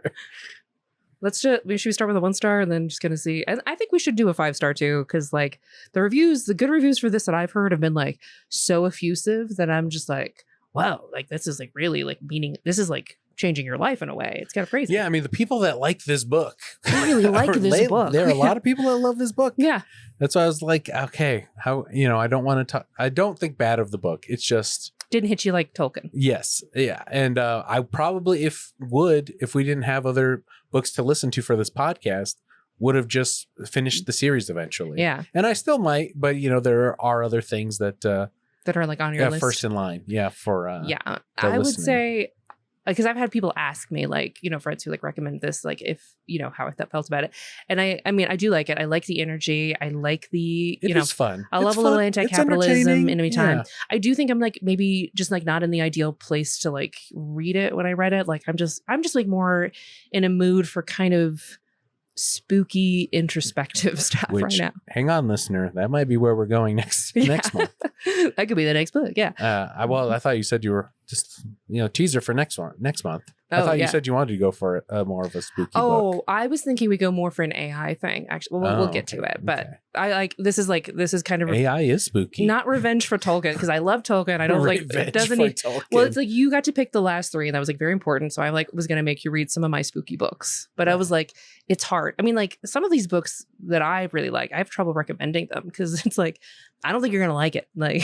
Speaker 2: Should we start with a 1-star and then just gonna see? I think we should do a 5-star too, because like the good reviews for this that I've heard have been like so effusive that I'm just like, wow, like this is like really like this is like changing your life in a way. It's kind of crazy.
Speaker 1: Yeah, the people that like this book
Speaker 2: really like this book.
Speaker 1: There are a lot of people that love this book.
Speaker 2: Yeah.
Speaker 1: That's why I was like, okay, how I don't want to talk. I don't think bad of the book. It's just
Speaker 2: didn't hit you like Tolkien.
Speaker 1: Yes. Yeah. And I probably if we didn't have other books to listen to for this podcast, would have just finished the series eventually.
Speaker 2: Yeah.
Speaker 1: And I still might, but there are other things that
Speaker 2: are like on your list.
Speaker 1: First in line. Yeah. For
Speaker 2: I would say, because I've had people ask me, like, friends who like recommend this, like if, how I felt about it. And I do like it. I like the energy. I like the,
Speaker 1: it's fun.
Speaker 2: I love a little anti-capitalism in any time. Yeah. I do think I'm like, maybe just like not in the ideal place to like read it when I read it. Like I'm just like more in a mood for kind of spooky introspective stuff right now.
Speaker 1: Hang on, listener. That might be where we're going next month.
Speaker 2: That could be the next book. Yeah.
Speaker 1: I thought you said you were just teaser for next month. I thought you said you wanted to go for more of a spooky book.
Speaker 2: Oh, I was thinking we go more for an AI thing. Actually, we'll get to it. But I like this is kind of
Speaker 1: AI is spooky.
Speaker 2: Not revenge for Tolkien, because I love Tolkien. I don't like it doesn't need.
Speaker 1: Tolkien.
Speaker 2: Well, it's like you got to pick the last 3, and that was like very important. So I like was gonna make you read some of my spooky books, but I was like, it's hard. Like some of these books that I really like, I have trouble recommending them because it's like I don't think you're gonna like it. Like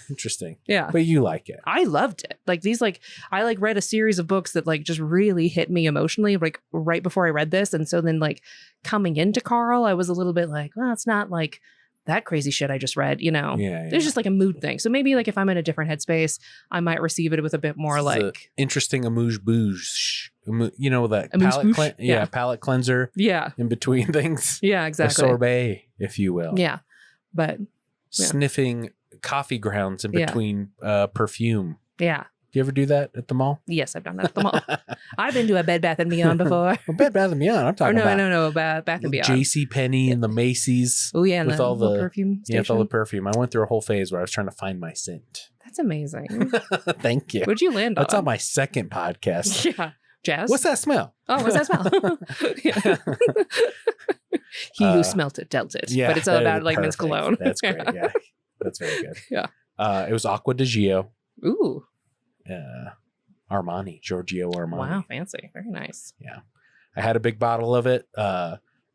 Speaker 1: Interesting.
Speaker 2: Yeah.
Speaker 1: But you like it.
Speaker 2: I loved it. Like these, like I like read a series of books that like just really hit me emotionally, like right before I read this. And so then like coming into Carl, I was a little bit like, well, it's not like that crazy shit I just read,
Speaker 1: Yeah.
Speaker 2: There's just like a mood thing. So maybe like if I'm in a different headspace, I might receive it with a bit more
Speaker 1: it's
Speaker 2: like
Speaker 1: interesting amuse-bouche. That palate cleanser.
Speaker 2: Yeah.
Speaker 1: In between things.
Speaker 2: Yeah, exactly.
Speaker 1: A sorbet, if you will.
Speaker 2: Yeah. But
Speaker 1: sniffing coffee grounds in between perfume.
Speaker 2: Yeah.
Speaker 1: Do you ever do that at the mall?
Speaker 2: Yes, I've done that at the mall. I've been to a Bed Bath & Beyond before.
Speaker 1: Well, Bed Bath & Beyond, I'm talking about.
Speaker 2: No, Bath & Beyond.
Speaker 1: JCPenney and the Macy's.
Speaker 2: Oh, yeah,
Speaker 1: with all the
Speaker 2: perfume station.
Speaker 1: Yeah, with all the perfume. I went through a whole phase where I was trying to find my scent.
Speaker 2: That's amazing.
Speaker 1: Thank you.
Speaker 2: What'd you land on?
Speaker 1: That's on my second podcast.
Speaker 2: Yeah. Jazz?
Speaker 1: What's that smell?
Speaker 2: Oh, what's that smell? He who smelt it dealt it. Yeah, but it's all about like men's cologne.
Speaker 1: That's great. Yeah. That's very good.
Speaker 2: Yeah.
Speaker 1: It was Acqua di Gio.
Speaker 2: Ooh.
Speaker 1: Giorgio Armani.
Speaker 2: Wow, fancy. Very nice.
Speaker 1: Yeah. I had a big bottle of it.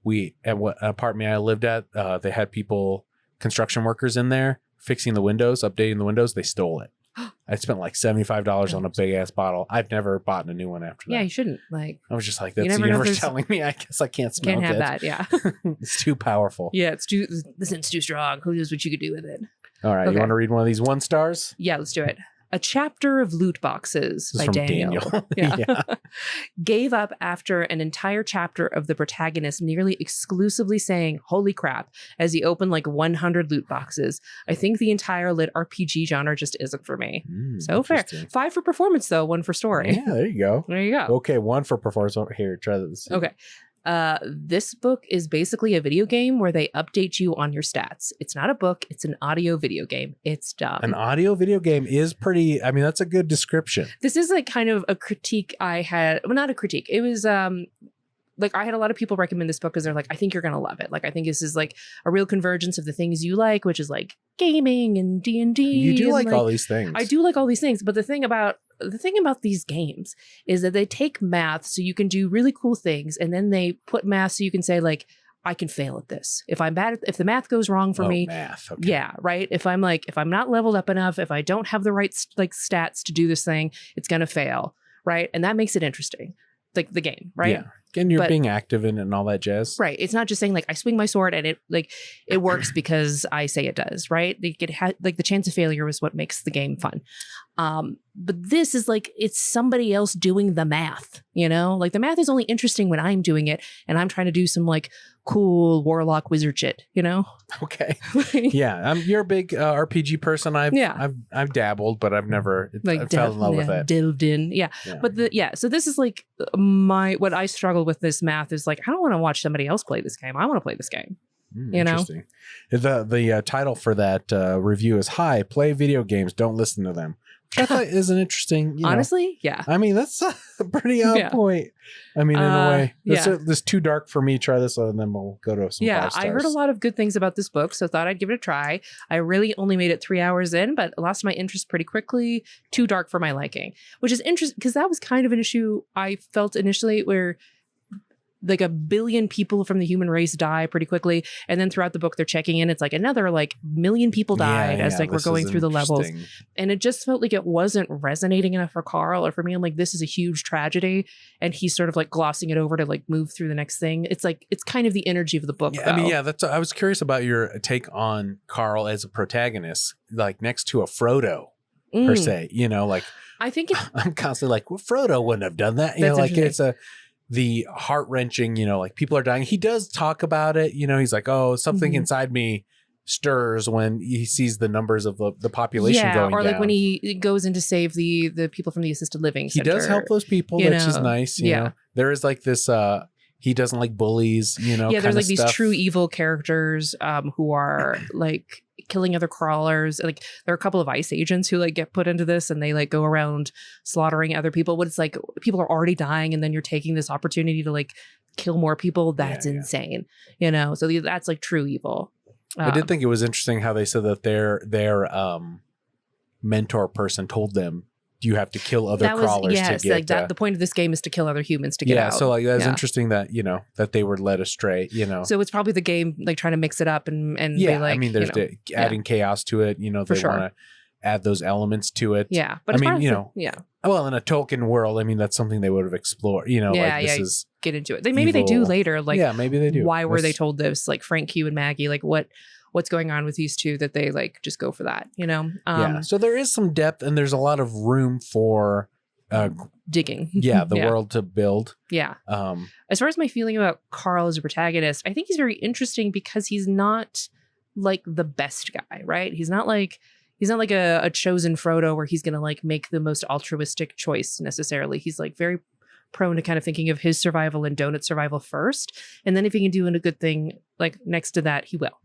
Speaker 1: We at what apartment I lived at, they had construction workers in there fixing the windows, updating the windows. They stole it. I spent like $75 on a big ass bottle. I've never bought a new one after that.
Speaker 2: Yeah, you shouldn't. Like
Speaker 1: I was just like, that's the universe telling me I guess I can't smell it.
Speaker 2: Can't have that, yeah.
Speaker 1: It's too powerful.
Speaker 2: Yeah, this is too strong. Who knows what you could do with it?
Speaker 1: All right, okay. You want to read one of these 1 stars?
Speaker 2: Yeah, let's do it. A Chapter of Loot Boxes
Speaker 1: This is
Speaker 2: by
Speaker 1: from
Speaker 2: Daniel.
Speaker 1: Yeah.
Speaker 2: Gave up after an entire chapter of the protagonist nearly exclusively saying, "Holy crap," as he opened like 100 loot boxes. I think the entire lit RPG genre just isn't for me. So fair. 5 for performance, though, 1 for story.
Speaker 1: Yeah, there you go.
Speaker 2: There you go.
Speaker 1: Okay, 1 for performance. Here, try this.
Speaker 2: Okay. This book is basically a video game where they update you on your stats. It's not a book. It's an audio video game. It's dumb.
Speaker 1: An audio video game is pretty, I mean, that's a good description.
Speaker 2: This is like kind of a critique I had. Well, not a critique. It was like I had a lot of people recommend this book because they're like, I think you're going to love it. Like, I think this is like a real convergence of the things you like, which is like gaming and D&D.
Speaker 1: You do
Speaker 2: and
Speaker 1: like all these things.
Speaker 2: I do like all these things. But the thing about these games is that they take math so you can do really cool things. And then they put math so you can say like, I can fail at this. If I'm bad, if the math goes wrong for me,
Speaker 1: math. Okay.
Speaker 2: yeah, right. If I'm not leveled up enough, if I don't have the right like stats to do this thing, it's going to fail. Right. And that makes it interesting. Like the game, right?
Speaker 1: Yeah. And you're being active in it and all that jazz.
Speaker 2: Right. It's not just saying like I swing my sword and it works because I say it does, right? Like the chance of failure is what makes the game fun. But this is like, it's somebody else doing the math, you know? Like the math is only interesting when I'm doing it and I'm trying to do some like cool warlock wizard shit, you know?
Speaker 1: Okay. Yeah. You're a big RPG person. I've dabbled, but I've never I fell in love with it.
Speaker 2: Delved in. Yeah. But so this is like what I struggle with this math is like, I don't want to watch somebody else play this game. I want to play this game. You know?
Speaker 1: Interesting. The title for that review is "Hi, play video games, don't listen to them." Which I thought is an interesting.
Speaker 2: Honestly, yeah.
Speaker 1: I mean, that's a pretty on point. I mean, in a way, this too dark for me. Try this one, and then we'll go to some.
Speaker 2: Yeah, I heard a lot of good things about this book, so thought I'd give it a try. I really only made it 3 hours in, but lost my interest pretty quickly. Too dark for my liking, which is interesting because that was kind of an issue I felt initially where like 1 billion people from the human race die pretty quickly. And then throughout the book, they're checking in. It's like another like 1 million people died as like we're going through the levels. And it just felt like it wasn't resonating enough for Carl or for me. I'm like, this is a huge tragedy. And he's sort of like glossing it over to like move through the next thing. It's like, it's kind of the energy of the book.
Speaker 1: Yeah, I mean, I was curious about your take on Carl as a protagonist, like next to a Frodo per se, you know, like
Speaker 2: I think
Speaker 1: I'm constantly like, well, Frodo wouldn't have done that. You know, like it's the heart-wrenching, you know, like people are dying. He does talk about it, you know, he's like, oh, something inside me stirs when he sees the numbers of the population going down.
Speaker 2: Or like when he goes in to save the people from the assisted living center.
Speaker 1: He does help those people, which is nice. You know? There is like this, he doesn't like bullies, you know.
Speaker 2: Yeah, there's like these true evil characters who are like killing other crawlers. Like there are a couple of ICE agents who like get put into this and they like go around slaughtering other people. But it's like people are already dying and then you're taking this opportunity to like kill more people. That's insane, you know. So that's like true evil.
Speaker 1: I did think it was interesting how they said that their mentor person told them you have to kill other crawlers to get
Speaker 2: like that. The point of this game is to kill other humans to get out.
Speaker 1: So like that's interesting that, you know, that they were led astray, you know.
Speaker 2: So it's probably the game like trying to mix it up and they, like,
Speaker 1: I mean, there's adding chaos to it, you know, they want to add those elements to it.
Speaker 2: Yeah. But
Speaker 1: I mean, you know, well, in a Tolkien world, I mean, that's something they would have explored, you know, like this is
Speaker 2: get into it. Maybe they do later. Like,
Speaker 1: maybe they do.
Speaker 2: Why were they told this? Like Frank, Hugh, and Maggie, like what's going on with these two that they like just go for that, you know?
Speaker 1: So there is some depth and there's a lot of room for
Speaker 2: digging.
Speaker 1: The world to build.
Speaker 2: Yeah. As far as my feeling about Carl as a protagonist, I think he's very interesting because he's not like the best guy, right? He's not like a chosen Frodo where he's going to like make the most altruistic choice necessarily. He's like very prone to kind of thinking of his survival and Donut's survival first. And then if he can do a good thing, like next to that, he will.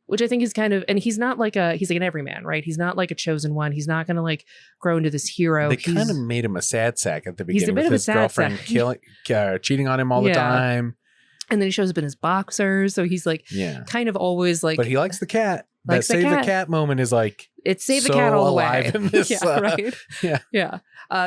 Speaker 2: Which I think is kind of, and he's like an everyman, right? He's not like a chosen one. He's not going to like grow into this hero.
Speaker 1: They kind of made him a sad sack at the beginning.
Speaker 2: He's a bit of a sad
Speaker 1: girlfriend
Speaker 2: sack.
Speaker 1: cheating on him all the time.
Speaker 2: And then he shows up in his boxers. So he's like kind of always like.
Speaker 1: But he likes the cat. That save the cat moment is like.
Speaker 2: It's save the cat all the way.
Speaker 1: In this,
Speaker 2: right.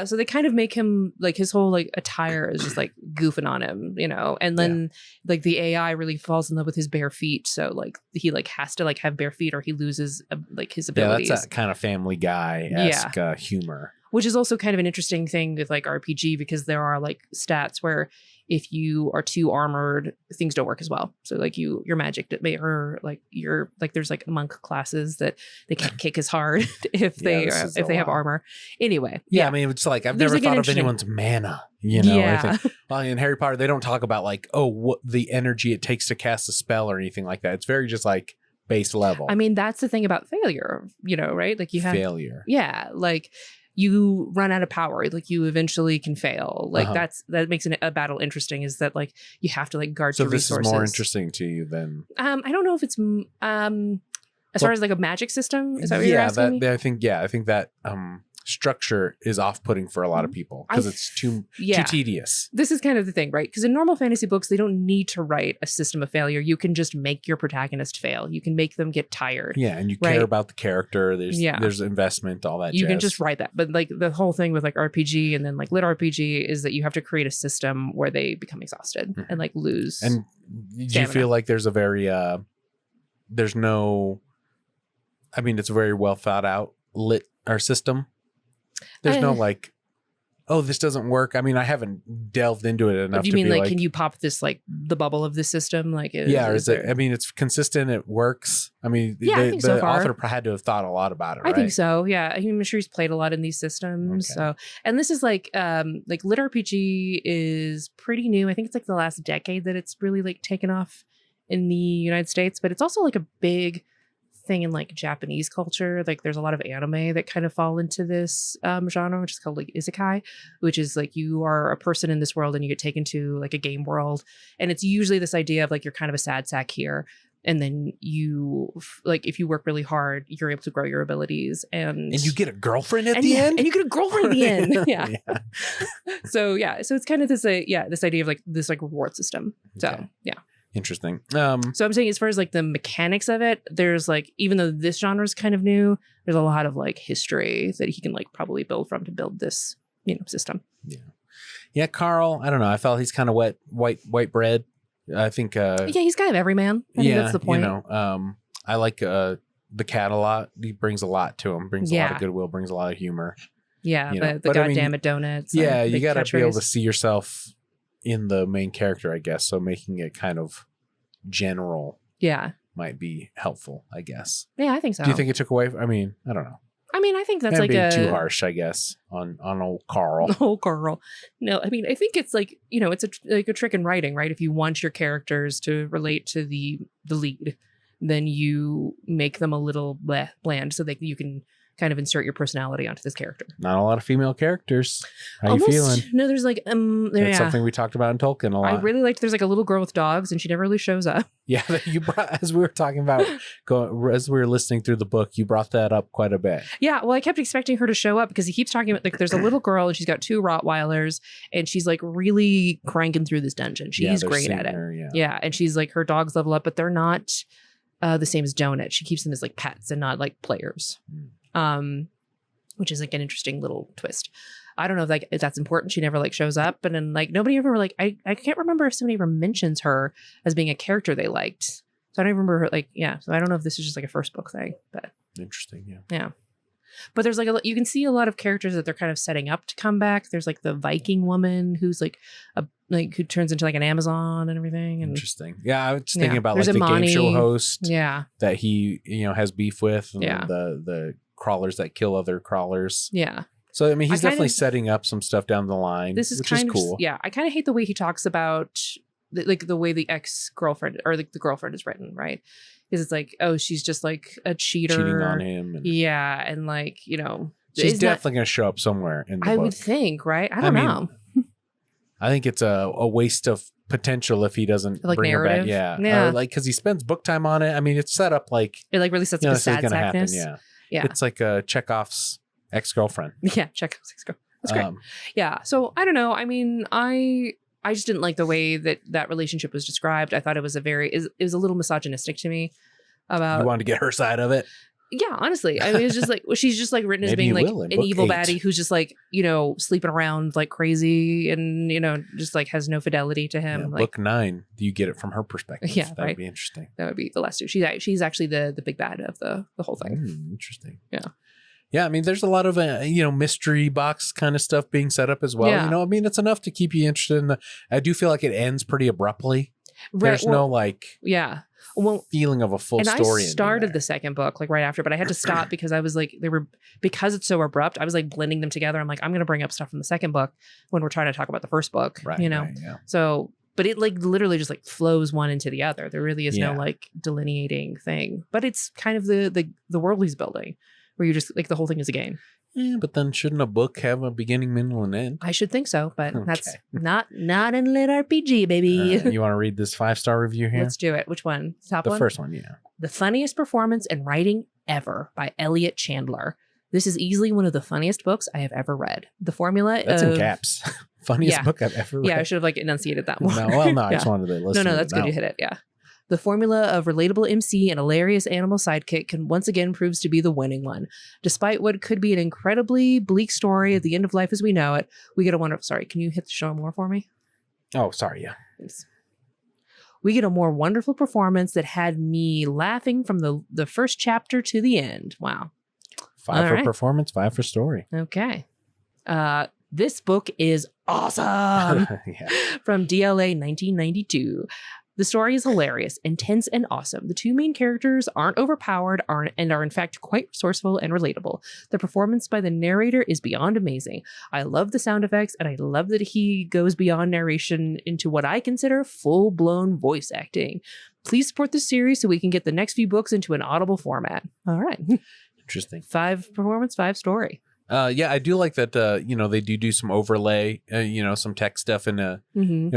Speaker 2: So they kind of make him like his whole like attire is just like goofing on him, you know. And then like the AI really falls in love with his bare feet, so like he like has to like have bare feet or he loses like his abilities.
Speaker 1: Yeah, that's that kind of Family Guy-esque humor.
Speaker 2: Which is also kind of an interesting thing with like RPG because there are like stats where if you are too armored, things don't work as well. So like your magic or like there's like monk classes that they can't kick as hard if they have armor. Anyway,
Speaker 1: I mean, it's like I've never thought of anyone's mana. You know, I think, well, in Harry Potter they don't talk about like what the energy it takes to cast a spell or anything like that. It's very just like base level.
Speaker 2: I mean, that's the thing about failure, you know, right? Like you have
Speaker 1: failure.
Speaker 2: Yeah, like you run out of power, like you eventually can fail. Like that makes a battle interesting, is that like you have to like guard your resources. So this is more
Speaker 1: interesting to you than
Speaker 2: I don't know if it's as far as like a magic system. Is that what you're asking me?
Speaker 1: I think that structure is off-putting for a lot of people because it's too tedious.
Speaker 2: This is kind of the thing, right? Because in normal fantasy books, they don't need to write a system of failure. You can just make your protagonist fail. You can make them get tired.
Speaker 1: Yeah, and you care about the character. There's investment, all that.
Speaker 2: You can just write that. But like the whole thing with like RPG and then like LitRPG is that you have to create a system where they become exhausted and like lose.
Speaker 1: And do you feel like there's a very it's a very well thought out system? There's no like, oh, this doesn't work. I mean, I haven't delved into it enough.
Speaker 2: Do you mean like, can you pop this like the bubble of the system? Like,
Speaker 1: is it? I mean, it's consistent. It works. I mean, the author had to have thought a lot about it. Right?
Speaker 2: I think so. Yeah, I'm sure he's played a lot in these systems. Okay. So, and this is like LitRPG is pretty new. I think it's like the last decade that it's really like taken off in the United States, but it's also like a big thing in like Japanese culture. Like there's a lot of anime that kind of fall into this genre, which is called like isekai, which is like you are a person in this world and you get taken to like a game world, and it's usually this idea of like you're kind of a sad sack here, and then you like if you work really hard you're able to grow your abilities and
Speaker 1: you get a girlfriend at the end,
Speaker 2: and you get a girlfriend at the end. Yeah. So it's kind of this this idea of like this like reward system. So
Speaker 1: Interesting.
Speaker 2: So I'm saying as far as like the mechanics of it, there's like, even though this genre is kind of new, there's a lot of like history that he can like probably build from to build this, system.
Speaker 1: Yeah. Carl, I don't know. I felt he's kind of white bread. I think.
Speaker 2: He's kind of everyman. I think that's the point.
Speaker 1: I like the cat a lot. He brings a lot to him. Brings a lot of goodwill. Brings a lot of humor.
Speaker 2: Yeah, the goddamn it donuts.
Speaker 1: Yeah, you got to be able to see yourself in the main character, I guess. So making it kind of general might be helpful, I guess.
Speaker 2: Yeah, I think so.
Speaker 1: Do you think it took away? I mean, I don't know.
Speaker 2: I mean, I think that's like
Speaker 1: too harsh, I guess, on old Carl.
Speaker 2: Old Carl. No, I mean, I think it's like, it's a trick in writing, right? If you want your characters to relate to the lead, then you make them a little bland so that you can kind of insert your personality onto this character.
Speaker 1: Not a lot of female characters. How you feeling?
Speaker 2: No, there's like
Speaker 1: that's something we talked about in Tolkien a lot.
Speaker 2: I really liked there's like a little girl with dogs and she never really shows up.
Speaker 1: Yeah, you brought, as we were talking about as we were listening through the book, you brought that up quite a bit.
Speaker 2: Yeah, well, I kept expecting her to show up because he keeps talking about like there's a little girl and she's got 2 Rottweilers and she's like really cranking through this dungeon. She's great at it. Yeah, and she's like her dogs level up, but they're not the same as Donut. She keeps them as like pets and not like players. Which is like an interesting little twist. I don't know if that's important. She never like shows up, and then like nobody ever like I can't remember if somebody ever mentions her as being a character they liked. So I don't remember her so I don't know if this is just like a first book thing, but
Speaker 1: interesting.
Speaker 2: Yeah. But there's like you can see a lot of characters that they're kind of setting up to come back. There's like the Viking woman who's like who turns into like an Amazon and everything. And,
Speaker 1: interesting. Yeah, I was thinking about like the game show host.
Speaker 2: Yeah.
Speaker 1: That he has beef with. And the crawlers that kill other crawlers.
Speaker 2: Yeah.
Speaker 1: So I mean, he's definitely setting up some stuff down the line.
Speaker 2: Which is cool. Yeah, I kind of hate the way he talks about the way the ex-girlfriend or the girlfriend is written, right? Because it's like, oh, she's just like a cheater,
Speaker 1: cheating on him.
Speaker 2: And like
Speaker 1: she's definitely going to show up somewhere in the book.
Speaker 2: I would think, right? I don't know.
Speaker 1: I think it's a waste of potential if he doesn't bring
Speaker 2: narrative.
Speaker 1: Her back. Yeah. Like because he spends book time on it. I mean, it's set up like
Speaker 2: it like really sets up the sad sackness.
Speaker 1: Yeah. It's like Chekhov's ex-girlfriend.
Speaker 2: Yeah, Chekhov's ex-girlfriend. That's great. Yeah. So I don't know. I mean, I just didn't like the way that relationship was described. I thought it was it was a little misogynistic to me. You
Speaker 1: wanted to get her side of it.
Speaker 2: Yeah, honestly, I mean, it's just like she's just like written as being like an evil baddie who's just like sleeping around like crazy and just like has no fidelity to him.
Speaker 1: Yeah, book 9, you get it from her perspective.
Speaker 2: Yeah,
Speaker 1: that would be interesting.
Speaker 2: That would be the last 2. She's actually the big bad of the whole thing.
Speaker 1: Interesting.
Speaker 2: Yeah.
Speaker 1: Yeah, I mean, there's a lot of mystery box kind of stuff being set up as well.
Speaker 2: Yeah.
Speaker 1: You know, I mean, it's enough to keep you interested in the. I do feel like it ends pretty abruptly.
Speaker 2: Right,
Speaker 1: There's no
Speaker 2: feeling
Speaker 1: of a full
Speaker 2: and
Speaker 1: story.
Speaker 2: I started the second book like right after, but I had to stop because I was like, because it's so abrupt. I was like blending them together. I'm like, I'm going to bring up stuff from the second book when we're trying to talk about the first book,
Speaker 1: right,
Speaker 2: you know?
Speaker 1: Right, yeah.
Speaker 2: So, but it like literally just like flows one into the other. There really is no like delineating thing, but it's kind of the world he's building where you just like the whole thing is a game.
Speaker 1: Yeah, but then shouldn't a book have a beginning, middle, and end?
Speaker 2: I should think so, but
Speaker 1: Okay.
Speaker 2: that's not in LitRPG, baby.
Speaker 1: You want to read this 5-star review here?
Speaker 2: Let's do it. Which one? Top one?
Speaker 1: The first one, yeah.
Speaker 2: The funniest performance in writing ever by Elliot Chandler. This is easily one of the funniest books I have ever read. The formula
Speaker 1: That's in caps. Funniest book I've ever read.
Speaker 2: Yeah, I should have like enunciated that more.
Speaker 1: No, I just wanted to listen.
Speaker 2: No, that's good. You hit it. Yeah. The formula of relatable MC and hilarious animal sidekick can once again proves to be the winning one. Despite what could be an incredibly bleak story at the end of life as we know it, we get a wonderful... Sorry, can you hit the show more for me?
Speaker 1: Oh, sorry, yeah.
Speaker 2: Thanks. We get a more wonderful performance that had me laughing from the first chapter to the end. Wow.
Speaker 1: 5 for performance, 5 for story.
Speaker 2: Okay. This book is awesome.
Speaker 1: Yeah.
Speaker 2: From DLA 1992. The story is hilarious, intense, and awesome. The two main characters aren't overpowered and are in fact quite resourceful and relatable. The performance by the narrator is beyond amazing. I love the sound effects, and I love that he goes beyond narration into what I consider full-blown voice acting. Please support this series so we can get the next few books into an Audible format. All right.
Speaker 1: Interesting.
Speaker 2: 5 performance, 5 story.
Speaker 1: Yeah, I do like that. They do some overlay, some tech stuff and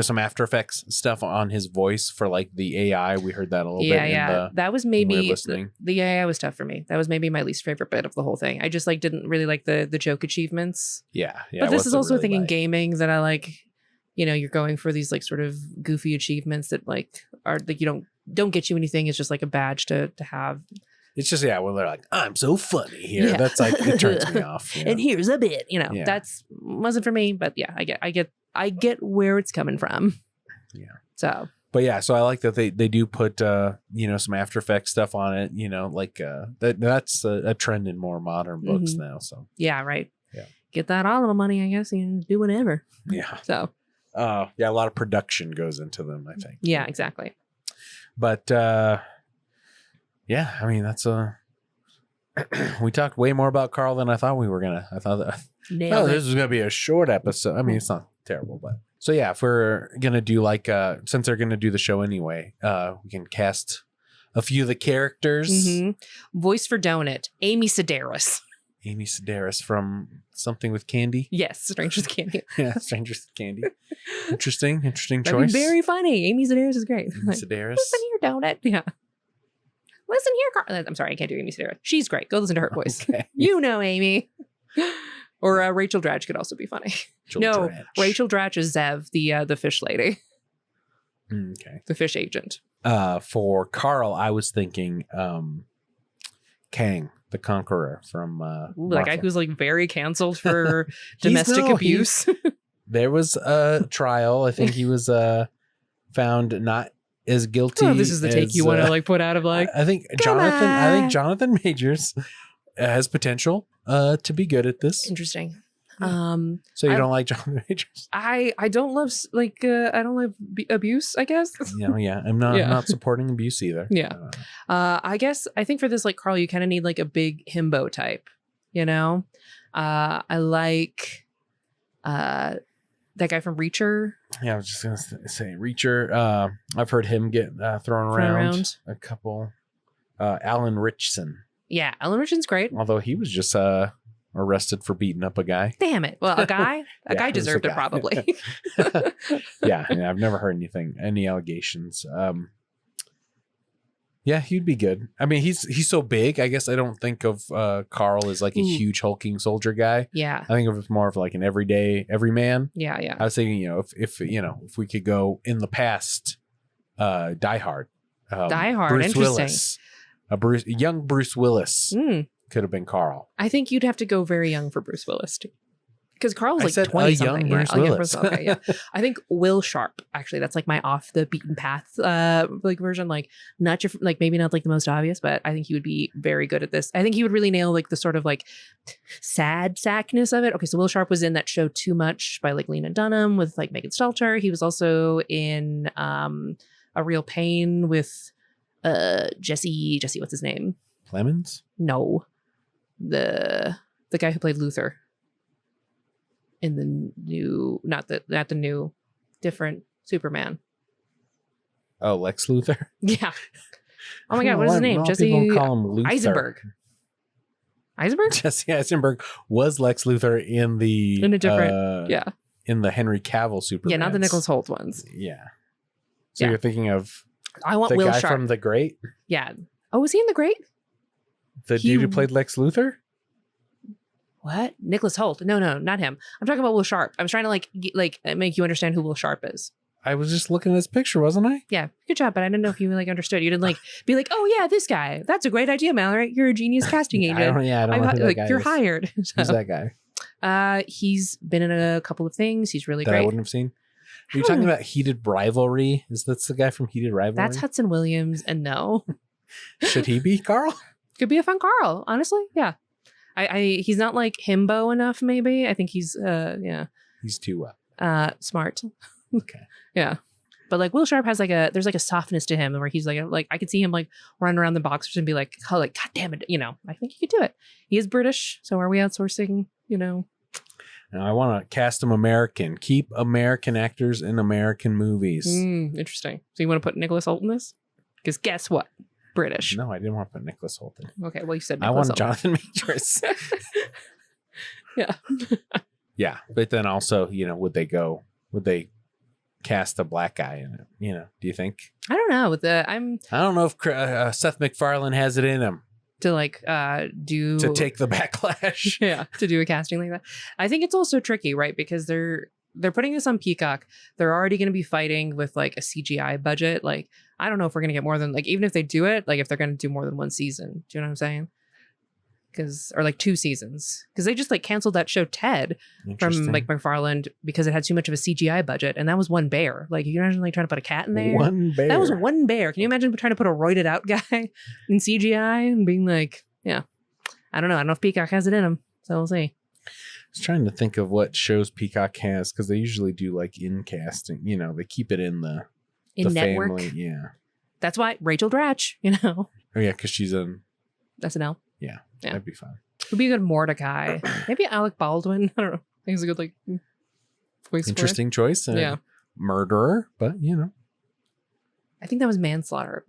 Speaker 1: some After Effects stuff on his voice for like the AI. We heard that a little bit.
Speaker 2: Yeah, that was maybe the AI was tough for me. That was maybe my least favorite bit of the whole thing. I just like didn't really like the joke achievements.
Speaker 1: Yeah.
Speaker 2: But this is also a thing in gaming that I like. You're going for these like sort of goofy achievements that like are like you don't get you anything. It's just like a badge to have.
Speaker 1: It's just, when they're like, I'm so funny here. Yeah. That's like, it turns me off.
Speaker 2: And here's a bit, that's wasn't for me, but yeah, I get where it's coming from.
Speaker 1: Yeah.
Speaker 2: So,
Speaker 1: but yeah, so I like that they do put, some After Effects stuff on it, that's a trend in more modern books now. So,
Speaker 2: yeah, right.
Speaker 1: Yeah.
Speaker 2: Get that Audible money, I guess, and do whatever.
Speaker 1: Yeah.
Speaker 2: So,
Speaker 1: a lot of production goes into them, I think.
Speaker 2: Yeah, exactly.
Speaker 1: But, yeah, I mean, that's we talked way more about Carl than I thought we were going to. I thought this was going to be a short episode. I mean, it's not terrible, but. So, yeah, if we're going to do since they're going to do the show anyway, we can cast a few of the characters.
Speaker 2: Mm-hmm. Voice for Donut, Amy Sedaris.
Speaker 1: Amy Sedaris from Something with Candy.
Speaker 2: Yes, Strangers with Candy.
Speaker 1: Yeah, Strangers with Candy. Interesting choice.
Speaker 2: That'd be very funny. Amy Sedaris is great.
Speaker 1: Amy Sedaris.
Speaker 2: Listen here, Donut. Yeah. Listen here, Carl. I'm sorry, I can't do Amy Sedaris. She's great. Go listen to her voice.
Speaker 1: Okay.
Speaker 2: You know Amy. Or Rachel Dratch could also be funny. Rachel Dratch is Zev, the fish lady.
Speaker 1: Okay.
Speaker 2: The fish agent.
Speaker 1: For Carl, I was thinking Kang, the Conqueror from
Speaker 2: that guy who's like very canceled for domestic abuse.
Speaker 1: There was a trial. I think he was found not as guilty.
Speaker 2: Oh, this is the take you want to put out of like.
Speaker 1: I think Jonathan Majors has potential to be good at this.
Speaker 2: Interesting.
Speaker 1: So you don't like Jonathan Majors?
Speaker 2: I don't love I don't love abuse, I guess.
Speaker 1: Yeah. I'm not supporting abuse either.
Speaker 2: Yeah. I guess I think for this, like Carl, you kind of need like a big himbo type. I like that guy from Reacher. Yeah, I was just gonna say Reacher. I've heard him get thrown around a couple. Alan Richson. Yeah, Alan Richson's great. Although he was just arrested for beating up a guy. Damn it! Well, a guy deserved it probably. Yeah, I've never heard any allegations. Yeah, he'd be good. I mean, he's so big. I guess I don't think of Carl as like a huge hulking soldier guy. Yeah, I think of it more of like an everyman. Yeah. I was thinking, if we could go in the past, Die Hard. Bruce interesting. Willis, young Bruce Willis could have been Carl. I think you'd have to go very young for Bruce Willis. because Carl's
Speaker 1: I
Speaker 2: like
Speaker 1: said
Speaker 2: 20
Speaker 1: a
Speaker 2: something.
Speaker 1: young Bruce Willis.
Speaker 2: Okay, yeah. I think Will Sharp, actually, that's like my off the beaten path like version. Like not your, like maybe not like the most obvious, but I think he would be very good at this. I think he would really nail like the sort of like sad sackness of it. Okay, so Will Sharp was in that show Too Much by like Lena Dunham with like Megan Stelter. He was also in A Real Pain with Jesse, what's his name?
Speaker 1: Plemons?
Speaker 2: No. The guy who played Luther in the new, not the new, different Superman.
Speaker 1: Oh, Lex Luthor?
Speaker 2: Yeah. Oh my God, what is his name? Jesse
Speaker 1: people call him Luthor.
Speaker 2: Eisenberg. Eisenberg?
Speaker 1: Jesse Eisenberg was Lex Luthor in
Speaker 2: a different, yeah.
Speaker 1: in the Henry Cavill Superman.
Speaker 2: Yeah, not the Nicholas Hoult ones.
Speaker 1: Yeah. So
Speaker 2: Yeah.
Speaker 1: you're thinking of
Speaker 2: I want
Speaker 1: the
Speaker 2: Will
Speaker 1: guy
Speaker 2: Sharp.
Speaker 1: from The Great?
Speaker 2: Yeah. Oh, was he in The Great?
Speaker 1: The dude who played Lex Luthor?
Speaker 2: What? Nicholas Hoult? No, not him. I'm talking about Will Sharp. I was trying to like make you understand who Will Sharp is.
Speaker 1: I was just looking at his picture, wasn't I?
Speaker 2: Yeah, good job. But I didn't know if you like understood. You didn't like be like, oh yeah, this guy. That's a great idea, Mallory. You're a genius casting agent.
Speaker 1: I don't know who that
Speaker 2: like
Speaker 1: guy
Speaker 2: you're
Speaker 1: is.
Speaker 2: hired.
Speaker 1: Who's that guy?
Speaker 2: He's been in a couple of things. He's really
Speaker 1: That
Speaker 2: great.
Speaker 1: I wouldn't have seen. Are you talking about Heated Rivalry? That's the guy from Heated Rivalry?
Speaker 2: That's Hudson Williams, and no,
Speaker 1: Should he be Carl?
Speaker 2: could be a fun Carl. Honestly, yeah. I he's not like himbo enough. Maybe I think he's
Speaker 1: He's too
Speaker 2: smart.
Speaker 1: Okay.
Speaker 2: Yeah. But like Will Sharp has there's like a softness to him where he's like I could see him like running around the boxers and be like, oh, like, God damn it. I think he could do it. He is British. So are we outsourcing,
Speaker 1: Now I want to cast him American. Keep American actors in American movies.
Speaker 2: Interesting. So you want to put Nicholas Hoult in this? Because guess what? British.
Speaker 1: No, I didn't want to put Nicholas Hoult in.
Speaker 2: Okay. Well, you said
Speaker 1: I
Speaker 2: Nicholas
Speaker 1: want
Speaker 2: Hoult.
Speaker 1: Jonathan Majors.
Speaker 2: Yeah.
Speaker 1: Yeah. But then also, would they cast a black guy in it? Do you think?
Speaker 2: I don't know.
Speaker 1: I don't know if Seth MacFarlane has it in him
Speaker 2: to like do
Speaker 1: to take the backlash.
Speaker 2: Yeah, to do a casting like that. I think it's also tricky, right? Because they're putting this on Peacock. They're already going to be fighting with like a CGI budget. Like, I don't know if we're going to get more than like, even if they do it, like if they're going to do more than one season. Do you know what I'm saying? Or like 2 seasons. Because they just like canceled that show Ted from like McFarland because it had too much of a CGI budget. And that was one bear. Like, you imagine like trying to put a cat in there?
Speaker 1: One bear.
Speaker 2: That was one bear. Can you imagine trying to put a roided out guy in CGI and being like, yeah, I don't know. I don't know if Peacock has it in them. So we'll see.
Speaker 1: I was trying to think of what shows Peacock has because they usually do like in casting. They keep it in the
Speaker 2: network.
Speaker 1: family. Yeah.
Speaker 2: That's why Rachel Dratch,
Speaker 1: Oh yeah, because she's in
Speaker 2: SNL.
Speaker 1: Yeah,
Speaker 2: Yeah.
Speaker 1: that'd be fun.
Speaker 2: Would be a good Mordecai. Maybe Alec Baldwin. I don't know. I think he's a good like voice.
Speaker 1: Interesting choice.
Speaker 2: Yeah.
Speaker 1: Murderer, but
Speaker 2: I think that was manslaughter.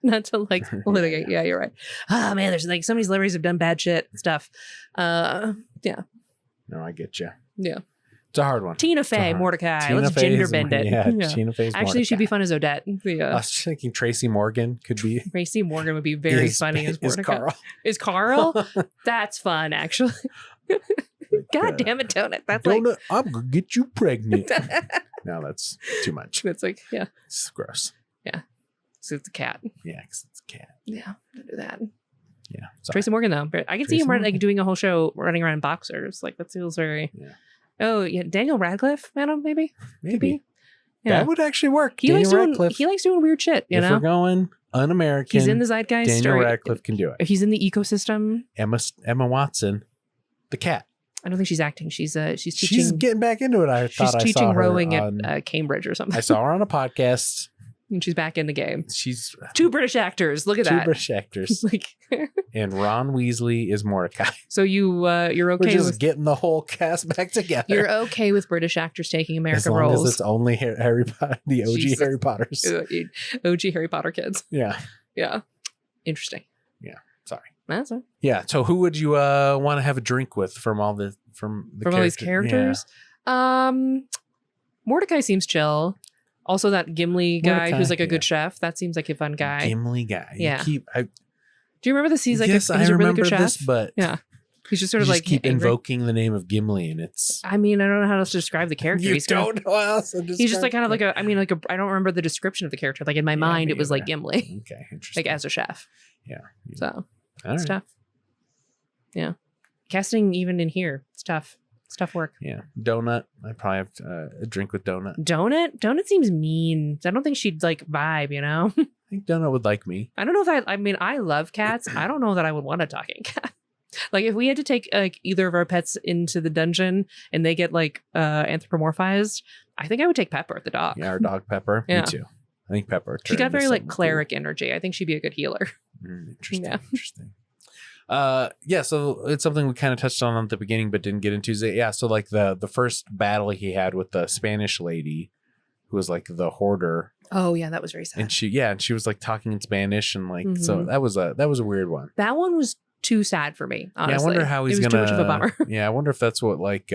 Speaker 2: Not to like litigate. Yeah, you're right. Oh man, there's like some of these celebrities have done bad shit stuff. Yeah.
Speaker 1: No, I get you.
Speaker 2: Yeah.
Speaker 1: It's a hard one.
Speaker 2: Tina Fey, Mordecai.
Speaker 1: Tina
Speaker 2: Let's
Speaker 1: Fey
Speaker 2: gender
Speaker 1: is-
Speaker 2: bend it.
Speaker 1: Yeah, Tina Fey's
Speaker 2: Actually, she'd be fun as Odette.
Speaker 1: I was thinking Tracy Morgan could be.
Speaker 2: Tracy Morgan would be very funny as Mordecai.
Speaker 1: Carl.
Speaker 2: Is Carl? That's fun, actually. God damn it, Donut. That's
Speaker 1: Donut, I'm gonna get you pregnant. No, that's too much.
Speaker 2: That's like, yeah.
Speaker 1: It's gross.
Speaker 2: So it's a cat.
Speaker 1: Yeah, 'cause it's a cat.
Speaker 2: Yeah, don't do that.
Speaker 1: Yeah. Sorry.
Speaker 2: Tracy Morgan though, but I can see him like doing a whole show running around in boxers. Like that feels very.
Speaker 1: Yeah.
Speaker 2: Oh yeah, Daniel Radcliffe, madam, maybe. Could be. Yeah.
Speaker 1: That would actually work.
Speaker 2: He
Speaker 1: Daniel
Speaker 2: likes
Speaker 1: Radcliffe.
Speaker 2: doing weird shit. You
Speaker 1: if
Speaker 2: know,
Speaker 1: we're going un-American,
Speaker 2: he's in the zeitgeist.
Speaker 1: Daniel
Speaker 2: or
Speaker 1: Radcliffe can do it.
Speaker 2: He's in the ecosystem.
Speaker 1: Emma Watson, the cat.
Speaker 2: I don't think she's acting. She's teaching.
Speaker 1: She's getting back into it.
Speaker 2: She's teaching rowing at Cambridge or something.
Speaker 1: I saw her on a podcast.
Speaker 2: And she's back in the game.
Speaker 1: She's
Speaker 2: 2 British actors. Look at
Speaker 1: two
Speaker 2: that.
Speaker 1: British actors,
Speaker 2: Like,
Speaker 1: and Ron Weasley is Mordecai.
Speaker 2: so you're
Speaker 1: We're
Speaker 2: okay
Speaker 1: just
Speaker 2: with
Speaker 1: getting the whole cast back together.
Speaker 2: you're okay with British actors taking
Speaker 1: as
Speaker 2: American
Speaker 1: long
Speaker 2: roles.
Speaker 1: as it's only Harry Potter, the OG
Speaker 2: Jesus.
Speaker 1: Harry Potters.
Speaker 2: OG Harry Potter kids.
Speaker 1: Yeah,
Speaker 2: Yeah. Interesting.
Speaker 1: sorry.
Speaker 2: That's it.
Speaker 1: Yeah. So who would you want to have a drink with from all the
Speaker 2: From all these characters. Mordecai seems chill. Also, that Gimli guy
Speaker 1: Mordecai,
Speaker 2: who's like a
Speaker 1: yeah.
Speaker 2: good chef. That seems like a fun guy.
Speaker 1: Gimli guy.
Speaker 2: Yeah.
Speaker 1: Do
Speaker 2: Do you remember this? He's like
Speaker 1: yes,
Speaker 2: he's
Speaker 1: I
Speaker 2: a really
Speaker 1: remember
Speaker 2: good chef.
Speaker 1: this, but
Speaker 2: Yeah. He's just sort of
Speaker 1: you
Speaker 2: like
Speaker 1: just keep
Speaker 2: angry.
Speaker 1: invoking the name of Gimli, and it's
Speaker 2: I mean, I don't know how else to describe the character.
Speaker 1: you
Speaker 2: He's kind of-
Speaker 1: don't know how else to
Speaker 2: He's just like kind of like a. I mean, like a. I don't remember the description of the character. Like in my mind,
Speaker 1: me
Speaker 2: it was like
Speaker 1: either.
Speaker 2: Gimli,
Speaker 1: Okay, interesting.
Speaker 2: like as a chef.
Speaker 1: Yeah.
Speaker 2: So
Speaker 1: All right.
Speaker 2: stuff. casting even in here, it's tough. It's tough work.
Speaker 1: Yeah. Donut. I probably have a drink with Donut.
Speaker 2: Donut seems mean. I don't think she'd like vibe, you know?
Speaker 1: I think Donut would like me.
Speaker 2: I don't know if I mean, I love cats. I don't know that I would want a talking cat. Like if we had to take like either of our pets into the dungeon and they get like anthropomorphized, I think I would take Pepper, the dog.
Speaker 1: Yeah, our dog Pepper.
Speaker 2: Yeah.
Speaker 1: Me too. I think Pepper.
Speaker 2: She got very like
Speaker 1: something
Speaker 2: cleric energy. I think she'd be a good healer.
Speaker 1: cool. Interesting.
Speaker 2: Yeah.
Speaker 1: Interesting. Yeah, so it's something we kind of touched on at the beginning but didn't get into. Yeah, so like the first battle he had with the Spanish lady who was like the hoarder.
Speaker 2: Oh yeah, that was very sad.
Speaker 1: And she was like talking in Spanish and like so
Speaker 2: Mhm.
Speaker 1: that was a weird one.
Speaker 2: That one was too sad for me, honestly.
Speaker 1: Yeah, I wonder how he's
Speaker 2: it was
Speaker 1: gonna
Speaker 2: too much of a bummer.
Speaker 1: Yeah, I wonder if that's what like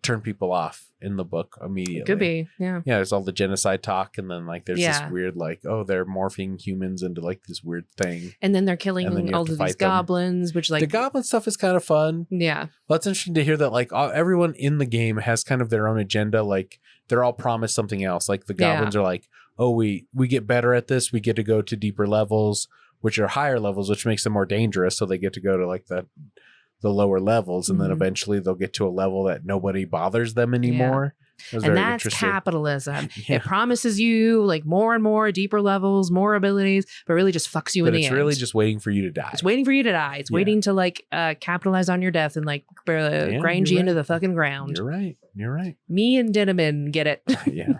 Speaker 1: turn people off in the book immediately.
Speaker 2: Could be, yeah.
Speaker 1: Yeah, there's all the genocide talk, and then like there's
Speaker 2: Yeah.
Speaker 1: this weird like, oh, they're morphing humans into like this weird thing.
Speaker 2: And then they're
Speaker 1: And then
Speaker 2: killing
Speaker 1: you have
Speaker 2: all
Speaker 1: to
Speaker 2: of
Speaker 1: fight
Speaker 2: these
Speaker 1: them.
Speaker 2: goblins, which like
Speaker 1: The goblin stuff is kind of fun.
Speaker 2: yeah.
Speaker 1: Well, it's interesting to hear that like everyone in the game has kind of their own agenda. Like they're all promised something else. Like the
Speaker 2: Yeah.
Speaker 1: goblins are like, oh, we get better at this. We get to go to deeper levels, which are higher levels, which makes them more dangerous. So they get to go to like the lower levels, and then
Speaker 2: Mhm.
Speaker 1: eventually they'll get to a level that nobody bothers them anymore. It was
Speaker 2: And
Speaker 1: very
Speaker 2: that's
Speaker 1: interesting.
Speaker 2: capitalism.
Speaker 1: Yeah.
Speaker 2: It promises you like more and more deeper levels, more abilities, but really just fucks you
Speaker 1: But
Speaker 2: in the
Speaker 1: it's
Speaker 2: end.
Speaker 1: really just waiting for you to die.
Speaker 2: It's waiting for you to die. It's
Speaker 1: Yeah.
Speaker 2: waiting to like capitalize on your death and like grind you
Speaker 1: you're
Speaker 2: into
Speaker 1: right.
Speaker 2: the fucking ground.
Speaker 1: You're right. You're right.
Speaker 2: Me and Dinniman get it.
Speaker 1: Yeah.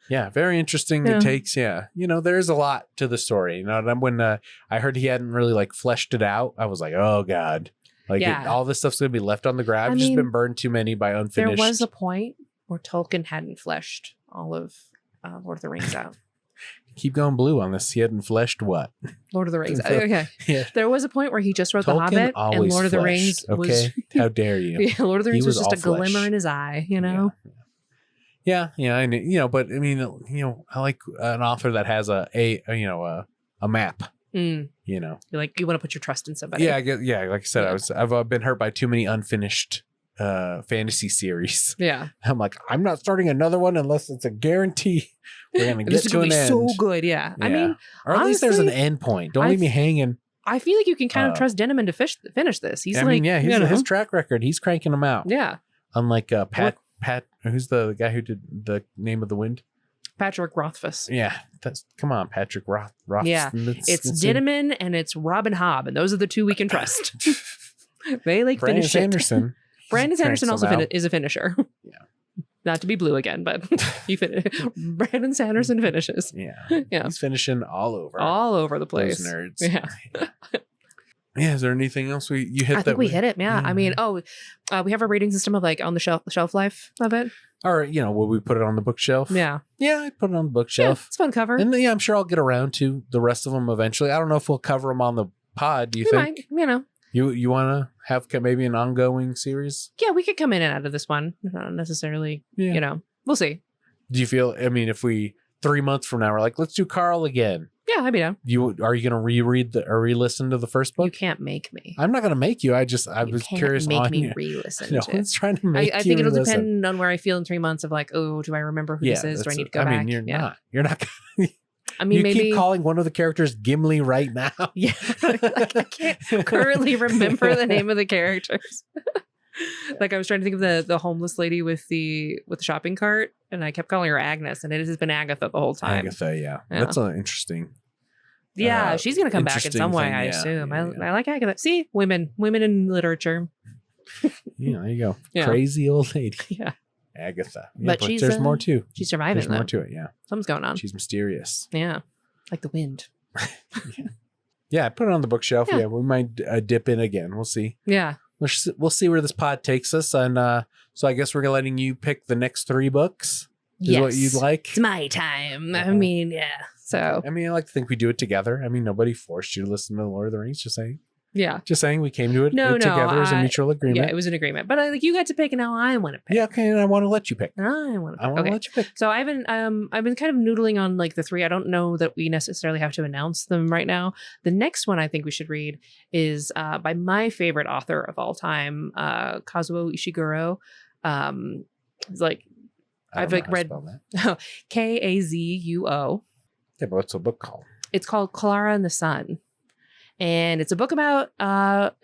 Speaker 1: Yeah, very interesting.
Speaker 2: Yeah.
Speaker 1: It takes, there's a lot to the story. You know, and when I heard he hadn't really like fleshed it out, I was like, oh God. Like
Speaker 2: Yeah.
Speaker 1: all this stuff's going to be left on the ground.
Speaker 2: I
Speaker 1: I've just
Speaker 2: mean,
Speaker 1: been burned too many by
Speaker 2: There
Speaker 1: unfinished.
Speaker 2: was a point where Tolkien hadn't fleshed all of Lord of the Rings out.
Speaker 1: Keep going blue on this. He hadn't fleshed what?
Speaker 2: Lord of the Rings.
Speaker 1: So-
Speaker 2: Okay.
Speaker 1: Yeah.
Speaker 2: There was a point where he just wrote The
Speaker 1: Tolkien
Speaker 2: Hobbit and
Speaker 1: always
Speaker 2: Lord of the
Speaker 1: fleshed,
Speaker 2: Rings was
Speaker 1: okay? How dare you?
Speaker 2: yeah, Lord of the
Speaker 1: He
Speaker 2: Rings was
Speaker 1: was
Speaker 2: just a
Speaker 1: all
Speaker 2: glimmer
Speaker 1: flesh.
Speaker 2: in his eye, you know?
Speaker 1: Yeah, I know, but I mean, I like an author that has a map,
Speaker 2: Mm.
Speaker 1: you know.
Speaker 2: You're like you want to put your trust in somebody.
Speaker 1: Yeah, I guess, like I said,
Speaker 2: Yeah.
Speaker 1: I've been hurt by too many unfinished fantasy series.
Speaker 2: Yeah.
Speaker 1: I'm like, I'm not starting another one unless it's a guarantee we're gonna get
Speaker 2: This is
Speaker 1: to
Speaker 2: gonna
Speaker 1: an
Speaker 2: be
Speaker 1: end.
Speaker 2: so good. Yeah. I
Speaker 1: Yeah.
Speaker 2: mean,
Speaker 1: or at least there's an
Speaker 2: honestly,
Speaker 1: end point. Don't leave me hanging.
Speaker 2: I feel like you can kind of
Speaker 1: Uh,
Speaker 2: trust Dinniman to finish this. He's
Speaker 1: I
Speaker 2: like,
Speaker 1: mean, yeah,
Speaker 2: you know,
Speaker 1: his track record, he's cranking them out.
Speaker 2: yeah.
Speaker 1: Unlike Pat, who's the guy who did The Name of the Wind?
Speaker 2: Patrick Rothfuss.
Speaker 1: Yeah, come on, Patrick Roth.
Speaker 2: Yeah, it's Dinniman and it's Robin Hobb, and those are the two we can trust. They like
Speaker 1: Brandon
Speaker 2: finish it.
Speaker 1: Sanderson.
Speaker 2: Brandon
Speaker 1: Cranks
Speaker 2: Sanderson also
Speaker 1: them out.
Speaker 2: is a finisher.
Speaker 1: Yeah.
Speaker 2: Not to be blue again, but Brandon Sanderson finishes
Speaker 1: Yeah,
Speaker 2: Yeah.
Speaker 1: he's finishing all over.
Speaker 2: all over the
Speaker 1: those
Speaker 2: place.
Speaker 1: nerds.
Speaker 2: Yeah.
Speaker 1: Yeah, is there anything else you hit?
Speaker 2: I think we hit it. Yeah. I mean, we have a rating system of like on the shelf life of it.
Speaker 1: Or will we put it on the bookshelf?
Speaker 2: Yeah.
Speaker 1: Yeah, I'd put it on the
Speaker 2: Yeah.
Speaker 1: bookshelf.
Speaker 2: It's a fun cover.
Speaker 1: And yeah, I'm sure I'll get around to the rest of them eventually. I don't know if we'll cover them on the pod. Do you
Speaker 2: We
Speaker 1: think?
Speaker 2: might, you know.
Speaker 1: You want to have maybe an ongoing series?
Speaker 2: Yeah, we could come in and out of this one. Not necessarily,
Speaker 1: Yeah.
Speaker 2: you know. We'll see.
Speaker 1: Do you feel? I mean, if we 3 months from now we're like, let's do Carl again.
Speaker 2: Yeah, I'd be down.
Speaker 1: Are you going to reread or re-listen to the first book?
Speaker 2: You can't make me.
Speaker 1: I'm not going to make you. I
Speaker 2: You
Speaker 1: was
Speaker 2: can't
Speaker 1: curious
Speaker 2: make
Speaker 1: on
Speaker 2: me
Speaker 1: you.
Speaker 2: re-listen
Speaker 1: No
Speaker 2: to it.
Speaker 1: one's trying to make
Speaker 2: I think
Speaker 1: you
Speaker 2: it'll
Speaker 1: listen.
Speaker 2: depend on where I feel in 3 months of like, oh, do I remember who this is? Do I need to go
Speaker 1: I
Speaker 2: back?
Speaker 1: mean, you're
Speaker 2: Yeah.
Speaker 1: not. You're not.
Speaker 2: I mean,
Speaker 1: you
Speaker 2: maybe.
Speaker 1: keep calling one of the characters Gimli right now.
Speaker 2: Yeah, like, I can't currently remember the name of the characters. Like I was trying to think of the homeless lady with the shopping cart, and I kept calling her Agnes, and it has been Agatha the whole time.
Speaker 1: Agatha, yeah.
Speaker 2: Yeah.
Speaker 1: That's an interesting.
Speaker 2: Yeah, she's gonna come back in
Speaker 1: interesting
Speaker 2: some way,
Speaker 1: thing,
Speaker 2: I
Speaker 1: yeah,
Speaker 2: assume.
Speaker 1: yeah.
Speaker 2: I like Agatha. See, women in literature.
Speaker 1: Yeah, there you go.
Speaker 2: Yeah.
Speaker 1: Crazy old lady.
Speaker 2: Yeah,
Speaker 1: Agatha. Yeah,
Speaker 2: But
Speaker 1: but
Speaker 2: she's,
Speaker 1: there's more too.
Speaker 2: she's surviving
Speaker 1: There's
Speaker 2: though.
Speaker 1: more to it, yeah.
Speaker 2: Something's going on.
Speaker 1: She's mysterious.
Speaker 2: Yeah, like the wind.
Speaker 1: Yeah, I put it on the bookshelf.
Speaker 2: Yeah.
Speaker 1: Yeah, we might dip in again. We'll see.
Speaker 2: Yeah.
Speaker 1: We'll see where this pod takes us. And so I guess we're letting you pick the next 3 books. Is what you'd like?
Speaker 2: It's my time. I
Speaker 1: Uh-huh.
Speaker 2: mean, yeah. So
Speaker 1: I mean, I like to think we do it together. I mean, nobody forced you to listen to The Lord of the Rings. Just saying.
Speaker 2: yeah.
Speaker 1: Just saying we came to it
Speaker 2: No,
Speaker 1: together as a
Speaker 2: I-
Speaker 1: mutual agreement.
Speaker 2: Yeah, it was an agreement. But like you got to pick and now I want to pick.
Speaker 1: Yeah, okay, and I want to let you pick.
Speaker 2: I want to
Speaker 1: I
Speaker 2: pick.
Speaker 1: want to let you pick.
Speaker 2: So I've been kind of noodling on like the 3. I don't know that we necessarily have to announce them right now. The next one I think we should read is by my favorite author of all time, Kazuo Ishiguro. It's like
Speaker 1: I
Speaker 2: I've
Speaker 1: don't
Speaker 2: like
Speaker 1: know how to
Speaker 2: read
Speaker 1: spell that.
Speaker 2: Kazuo.
Speaker 1: Yeah, but what's the book called?
Speaker 2: It's called Clara and the Sun. And it's a book about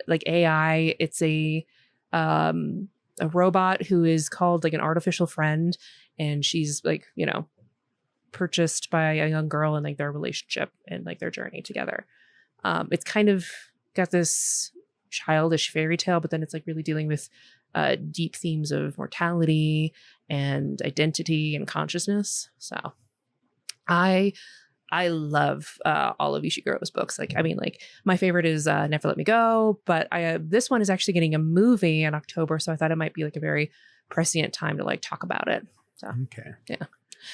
Speaker 2: like AI. It's a robot who is called like an artificial friend, and she's like, you know, purchased by a young girl and like their relationship and like their journey together. It's kind of got this childish fairy tale, but then it's like really dealing with deep themes of mortality and identity and consciousness. So I love all of Ishiguro's books. Like, I mean, like my favorite is Never Let Me Go, but this one is actually getting a movie in October, so I thought it might be like a very prescient time to like talk about it. So
Speaker 1: Okay.
Speaker 2: yeah,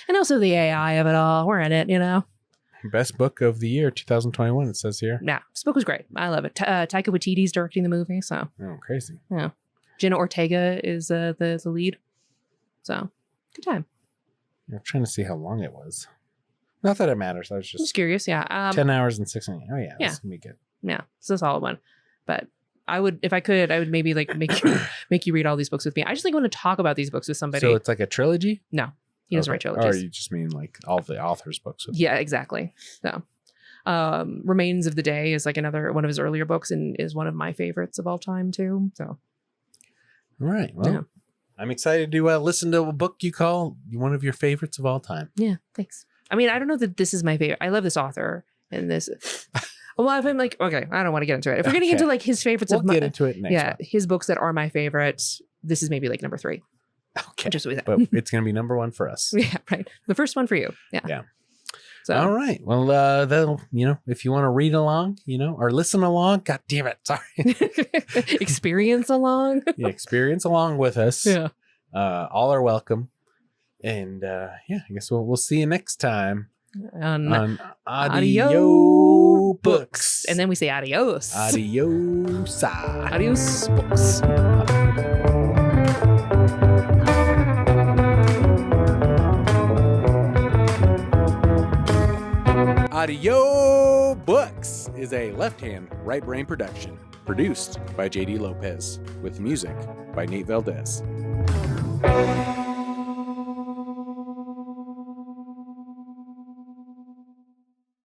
Speaker 2: and also the AI of it all. We're in it, you know.
Speaker 1: Best book of the year, 2021. It says here.
Speaker 2: Yeah, this book was great. I love it. Taika Waititi's directing the movie, so
Speaker 1: Oh, crazy.
Speaker 2: yeah. Jenna Ortega is the lead, so good time.
Speaker 1: I'm trying to see how long it was. Not that it matters. I was
Speaker 2: I'm just
Speaker 1: just
Speaker 2: curious. Yeah.
Speaker 1: 10 hours and 6 minutes. Oh yeah,
Speaker 2: Yeah.
Speaker 1: this can be good.
Speaker 2: Yeah, it's a solid one. But I would, if I could, I would maybe like make you read all these books with me. I just like want to talk about these books with somebody.
Speaker 1: So it's like a trilogy?
Speaker 2: No, he doesn't write trilogies.
Speaker 1: Or you just mean like all the author's books?
Speaker 2: Yeah, exactly. So, Remains of the Day is like another one of his earlier books and is one of my favorites of all time too. So,
Speaker 1: All right. Well,
Speaker 2: yeah.
Speaker 1: I'm excited to listen to a book you call one of your favorites of all time.
Speaker 2: Yeah, thanks. I mean, I don't know that this is my favorite. I love this author and this. Well, if I'm like, okay, I don't want to get into it. If we're getting into like his favorites
Speaker 1: We'll
Speaker 2: of
Speaker 1: get into it next
Speaker 2: yeah,
Speaker 1: one.
Speaker 2: his books that are my favorites, this is maybe like number 3.
Speaker 1: Okay.
Speaker 2: Just with that.
Speaker 1: But it's going to be number 1 for us.
Speaker 2: Yeah, right. The first one for you. Yeah.
Speaker 1: Yeah.
Speaker 2: So,
Speaker 1: All right. Well, that'll, you know, if you want to read along, you know, or listen along, God damn it. Sorry.
Speaker 2: experience along.
Speaker 1: Yeah, experience along with us.
Speaker 2: Yeah.
Speaker 1: All are welcome. And yeah, I guess we'll see you next time on Audiobooks.
Speaker 2: And then we say adios.
Speaker 1: Adios.
Speaker 2: Adios books.
Speaker 1: AudiOBooks is a left-hand, right-brain production produced by JD Lopez with music by Nate Valdez.